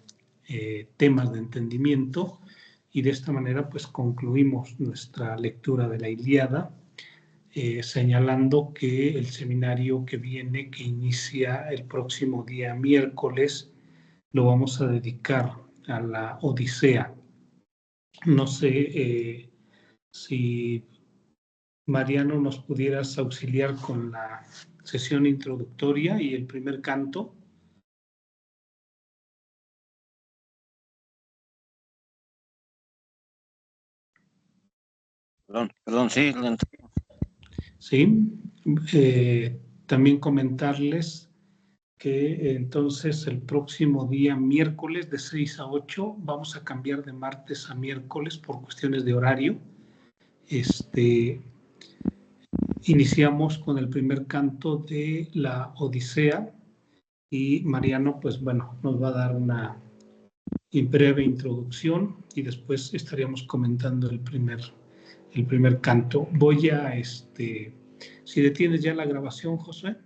temas de entendimiento, y de esta manera pues concluimos nuestra lectura de la Ilíada, señalando que el seminario que viene, que inicia el próximo día miércoles, lo vamos a dedicar a la Odisea. No sé si Mariano nos pudieras auxiliar con la sesión introductoria y el primer canto. Perdón, sí. Sí, también comentarles que entonces el próximo día miércoles de 6 a 8 vamos a cambiar de martes a miércoles por cuestiones de horario. Iniciamos con el primer canto de la Odisea y Mariano, pues bueno, nos va a dar una breve introducción y después estaríamos comentando el primer canto. Voy a, si detienes ya la grabación, Josué.